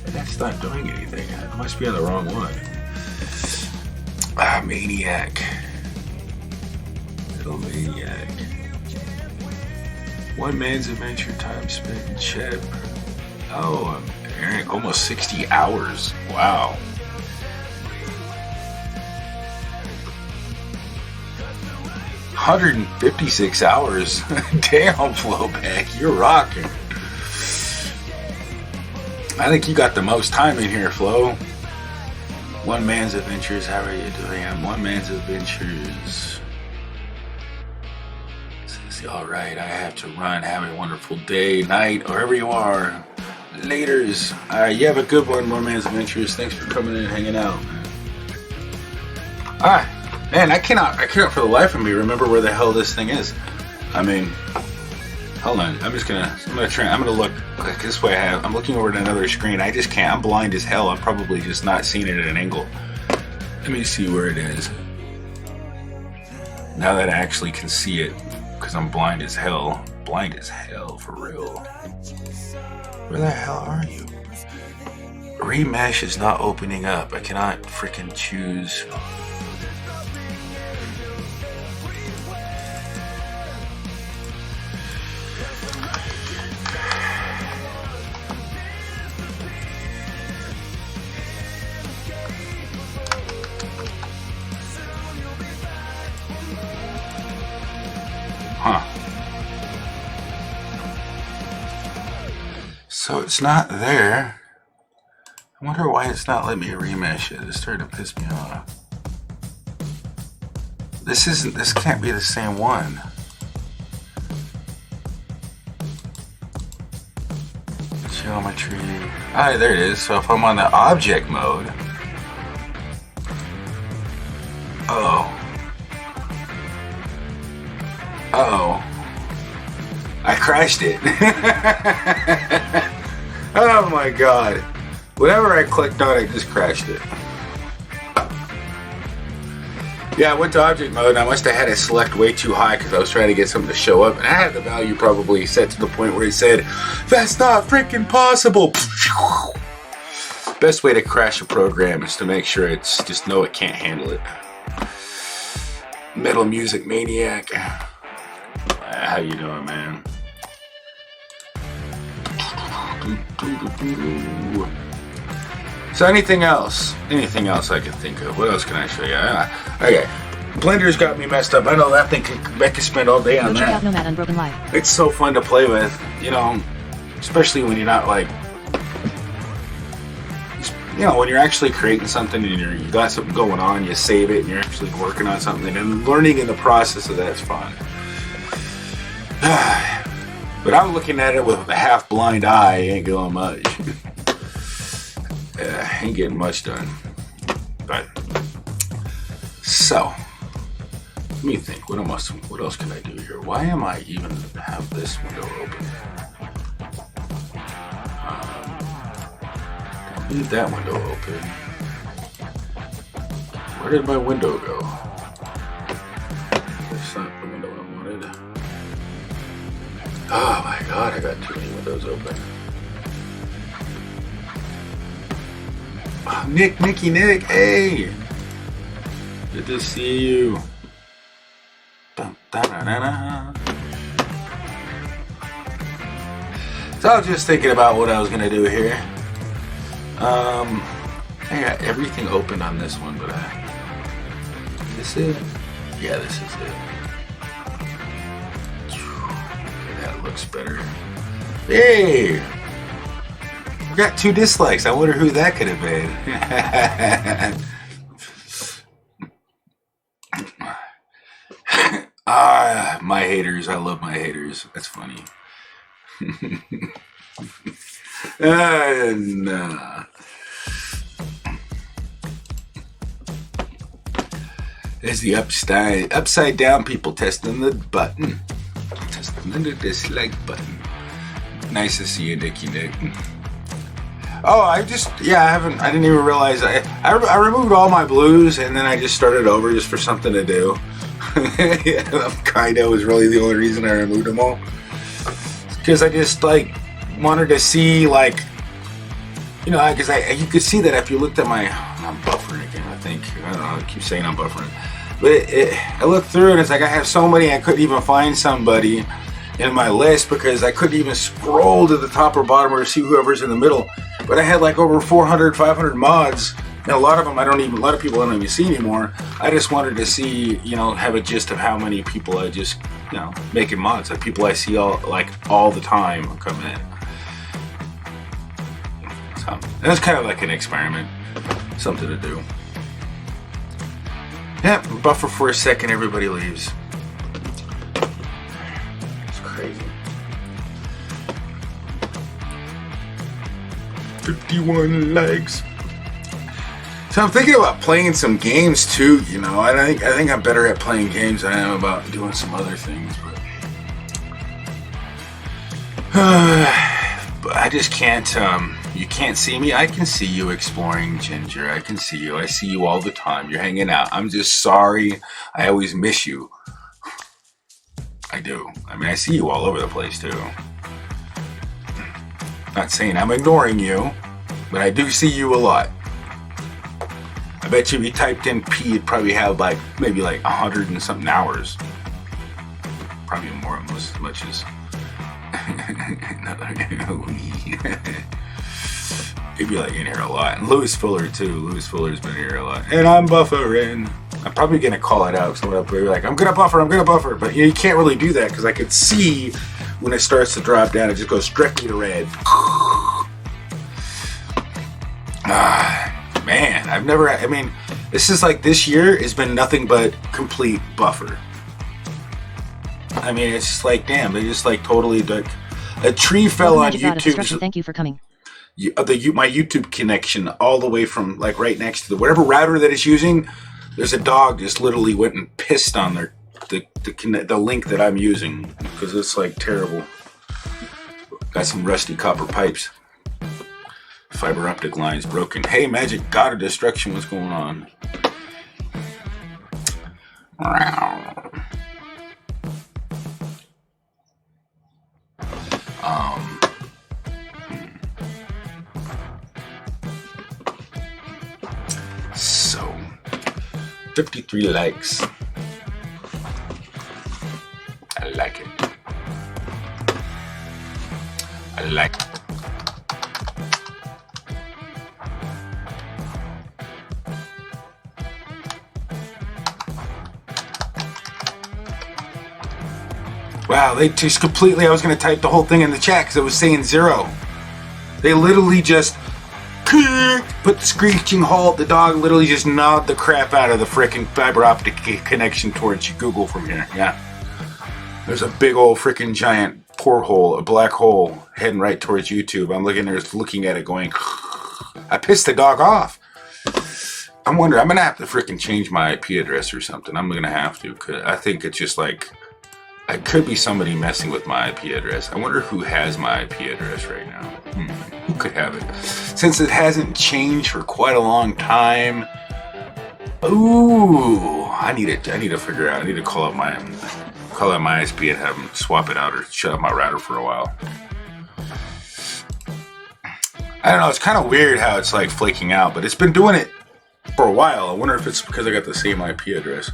That's not doing anything. I must be on the wrong one. Ah, Maniac. Little Maniac. One man's adventure, time spent in chat. Oh, almost 60 hours. Wow. $156 hours. Damn, Flowback, you're rocking. I think you got the most time in here, Flo. One man's adventures. How are you doing? One man's adventures. Alright, I have to run. Have a wonderful day, night, wherever you are. Laters. Alright, you have a good one, One Man's Adventures. Thanks for coming in and hanging out. Alright. Man, I cannot for the life of me remember where the hell this thing is. I mean, hold on. I'm gonna look like this way. I'm looking over at another screen. I just can't. I'm blind as hell. I'm probably just not seeing it at an angle. Let me see where it is. Now that I actually can see it, because I'm blind as hell. Blind as hell, for real. Where the hell are you? Remesh is not opening up. I cannot freaking choose. Huh. So it's not there. I wonder why it's not letting me remesh it. It's starting to piss me off. This can't be the same one. Geometry. Ah, there it is. So if I'm on the object mode. Uh-oh. Uh-oh. I crashed it. Oh my god. Whenever I clicked on it, just crashed it. Yeah, I went to object mode and I must have had it select way too high because I was trying to get something to show up. And I had the value probably set to the point where it said, "That's not freaking possible." Best way to crash a program is to make sure it's just know it can't handle it. Metal Music Maniac. How you doing, man? So anything else? Anything else I can think of? What else can I show you? Okay. Blender's got me messed up. I know that thing can spend all day on Go check that. out Nomad Unbroken Live. It's so fun to play with, you know, especially when you're not like, you know, when you're actually creating something and you got something going on, you save it and you're actually working on something and learning in the process of that's fun. But I'm looking at it with a half blind eye, ain't doing much. Ain't getting much done. But so let me think. What else can I do here? Why am I even have this window open? Leave that window open. Where did my window go? That's not the window I wanted. Oh my god, I got too many windows open. Oh, Nick, hey! Good to see you. So I was just thinking about what I was gonna do here. I got everything open on this one, but is this it? Yeah, this is it. That looks better. Hey! I got 2 dislikes. I wonder who that could have been. My haters. I love my haters. That's funny. Nah. There's the upside down people testing the button. Testing the dislike button. Nice to see you, Nick. Oh, I didn't even realize I removed all my blues and then I just started over just for something to do. Yeah, kinda was really the only reason I removed them all. Because I just like wanted to see like, you know, because you could see that if you looked at my, I'm buffering again, I think. I don't know, I keep saying I'm buffering. But I looked through and it's like I have so many I couldn't even find somebody in my list because I couldn't even scroll to the top or bottom or see whoever's in the middle. But I had like over 400, 500 mods. And a lot of them a lot of people I don't even see anymore. I just wanted to see, you know, have a gist of how many people I just, you know, making mods. Like people I see all the time come in. So, and it's kind of like an experiment. Something to do. Yeah, buffer for a second, everybody leaves. It's crazy. 51 likes. So I'm thinking about playing some games too, you know. I think I'm better at playing games than I am about doing some other things, but I just can't, you can't see me. I can see you exploring, Ginger. I can see you. I see you all the time. You're hanging out. I'm just sorry. I always miss you. I do. I mean, I see you all over the place too. Not saying I'm ignoring you, but I do see you a lot. I bet you if you typed in P, you'd probably have like maybe like 100 and something hours. Probably more, almost as much as. He'd be like in here a lot. And Louis Fuller too. Louis Fuller's been here a lot. And I'm buffering. I'm probably gonna call it out. Someone up there be like, I'm gonna buffer. But you can't really do that because I could see when it starts to drop down, it just goes directly to red. Man, I mean, this is like this year has been nothing but complete buffer. I mean, it's just like, damn, they just like totally like a tree fell on YouTube. Thank you for coming. My YouTube connection all the way from like right next to the whatever router that it's using. There's a dog just literally went and pissed on the link that I'm using because it's like terrible. Got some rusty copper pipes. Fiber optic lines broken. Hey, Magic God of Destruction, what's going on? So 53 likes. I like it. I like it. Wow, they just completely, I was going to type the whole thing in the chat because it was saying 0. They literally just put the screeching halt. The dog literally just gnawed the crap out of the frickin' fiber optic connection towards Google from here. Yeah. There's a big old frickin' giant porthole, a black hole heading right towards YouTube. I'm looking there, looking at it going, I pissed the dog off. I'm wondering, I'm going to have to frickin' change my IP address or something. I'm going to have to because I think it's just like, I could be somebody messing with my IP address. I wonder who has my IP address right now. Who could have it? Since it hasn't changed for quite a long time. Ooh, I need to figure out. I need to call up my ISP and have them swap it out or shut up my router for a while. I don't know. It's kind of weird how it's like flaking out, but it's been doing it for a while. I wonder if it's because I got the same IP address.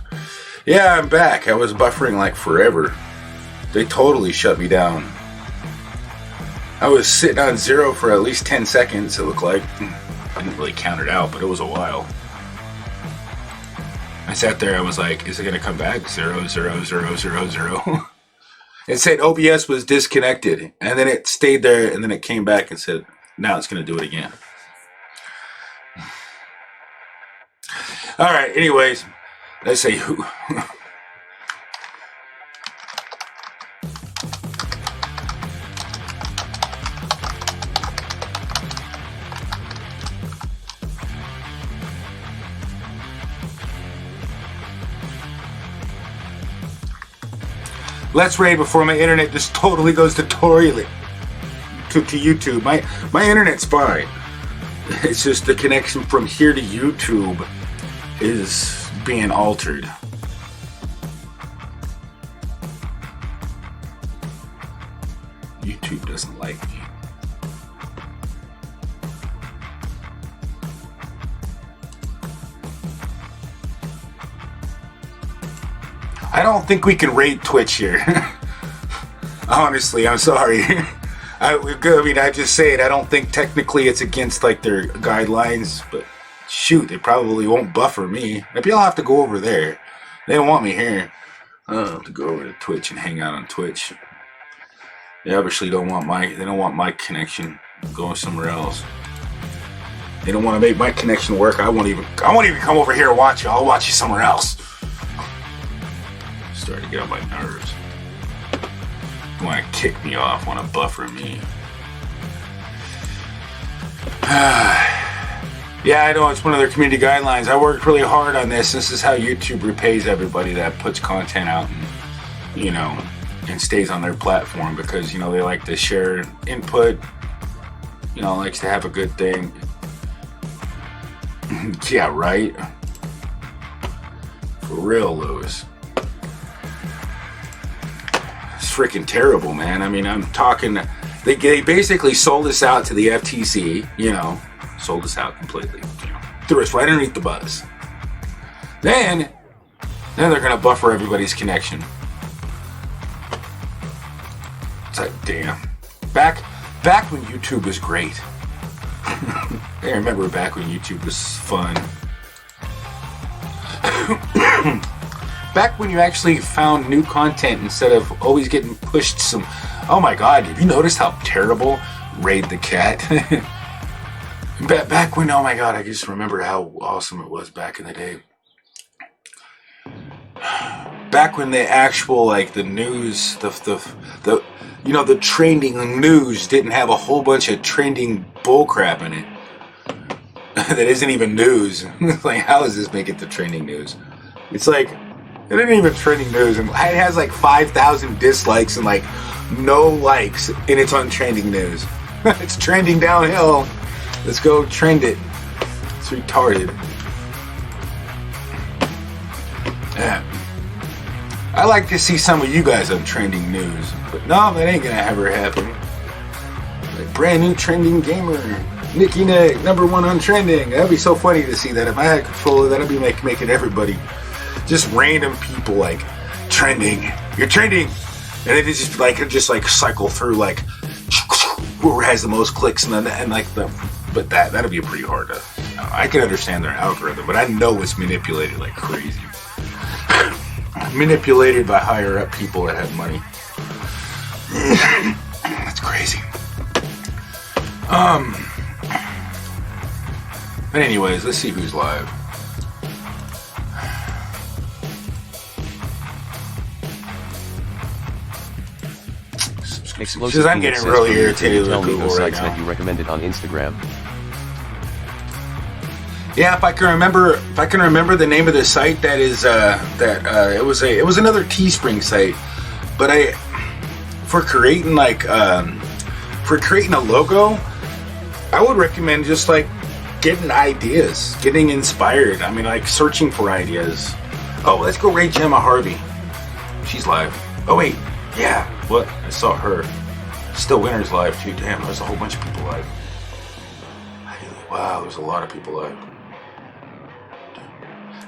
Yeah, I'm back. I was buffering like forever. They totally shut me down. I was sitting on 0 for at least 10 seconds, it looked like. I didn't really count it out, but it was a while. I sat there, I was like, is it going to come back? 0, 0, 0, 0, 0. It said OBS was disconnected, and then it stayed there, and then it came back and said, now it's going to do it again. All right, anyways. Let's say who. Let's raid before my internet just totally goes to toilet to YouTube. My internet's fine. It's just the connection from here to YouTube is being altered. YouTube doesn't like me. I don't think we can rate Twitch here. Honestly, I'm sorry. I mean, I just say it. I don't think technically it's against like their guidelines, but shoot, they probably won't buffer me. Maybe I'll have to go over there. They don't want me here. I'll have to go over to Twitch and hang out on Twitch. They obviously don't want my connection going somewhere else. They don't want to make my connection work. I won't even come over here and watch you. I'll watch you somewhere else. Starting to get on my nerves. Want to kick me off, want to buffer me. Yeah, I know it's one of their community guidelines. I worked really hard on this. This is how YouTube repays everybody that puts content out and, you know, and stays on their platform, because, you know, they like to share input, you know, likes to have a good thing. Yeah, right? For real, Lewis. Freaking terrible, man. I mean, I'm talking, they basically sold us out to the FTC, you know, sold us out completely, you know, threw us right underneath the bus. Then they're gonna buffer everybody's connection. It's like, damn. Back when YouTube was great. I remember back when YouTube was fun. Back when you actually found new content instead of always getting pushed some... Oh my god, have you noticed how terrible Raid the Cat? Back when, oh my god, I just remember how awesome it was back in the day. Back when the actual, like, the news, the you know, the trending news didn't have a whole bunch of trending bullcrap in it. That isn't even news. Like, how does this make it the trending news? It's like... It isn't even trending news, and it has like 5,000 dislikes and like no likes, and it's on trending news. It's trending downhill. Let's go trend it. It's retarded. Yeah. I like to see some of you guys on trending news, but no, that ain't gonna ever happen. Like brand new trending gamer, Nicky Nick, #1 on trending. That'd be so funny to see that. If I had control of that, I'd be making everybody. Just random people like trending. You're trending, and it just like cycle through like whoever has the most clicks and like the. But that'd be pretty hard to. I can understand their algorithm, but I know it's manipulated like crazy. Manipulated by higher up people that have money. That's crazy. But anyways, let's see who's live. Explosive I'm getting really irritated with Google right sites now. that you recommended on Instagram. Yeah, if I can remember the name of the site, that is it was another Teespring site, but for creating a logo, I would recommend just like getting ideas, getting inspired. I mean, like searching for ideas. Oh, let's go raid Gemma Harvey. She's live. Oh wait, yeah. What? I saw her. Still Winner's live too. Damn, there's a whole bunch of people live. Wow, there's a lot of people live.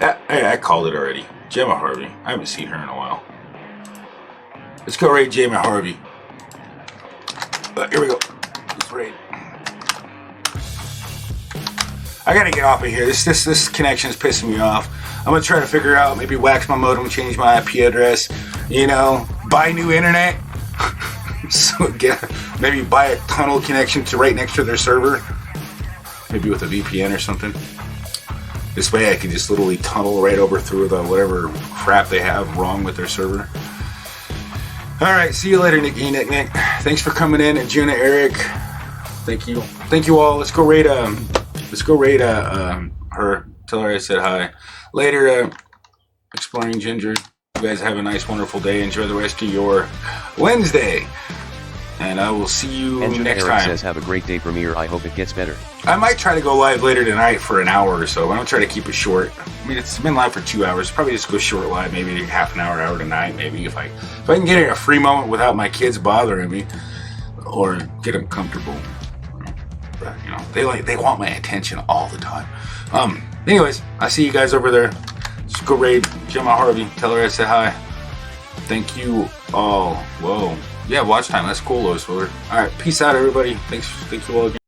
I called it already. Gemma Harvey. I haven't seen her in a while. Let's go raid Gemma Harvey. Here we go. Let's raid. I gotta get off of here. This connection is pissing me off. I'm gonna try to figure out, maybe wax my modem, change my IP address, you know, buy new internet. So maybe buy a tunnel connection to right next to their server. Maybe with a VPN or something. This way I can just literally tunnel right over through the whatever crap they have wrong with their server. Alright, see you later, Nick. Thanks for coming in, and Juna, Eric. Thank you all. Let's go raid her. Tell her I said hi. Later, Exploring Ginger. You guys have a nice, wonderful day. Enjoy the rest of your Wednesday. And I will see you next Eric time. says, have a great day, Premiere. I hope it gets better. I might try to go live later tonight for an hour or so. I'm going to try to keep it short. I mean, it's been live for 2 hours. Probably just go short live, maybe half an hour tonight, maybe. If I can get in a free moment without my kids bothering me. or get them comfortable. But you know, they want my attention all the time. Anyways, I see you guys over there. Just go raid Gemma Harvey. Tell her I said hi. Thank you all. Whoa. Yeah, watch time. That's cool, Lois Fuller. All right, peace out, everybody. Thank you all again.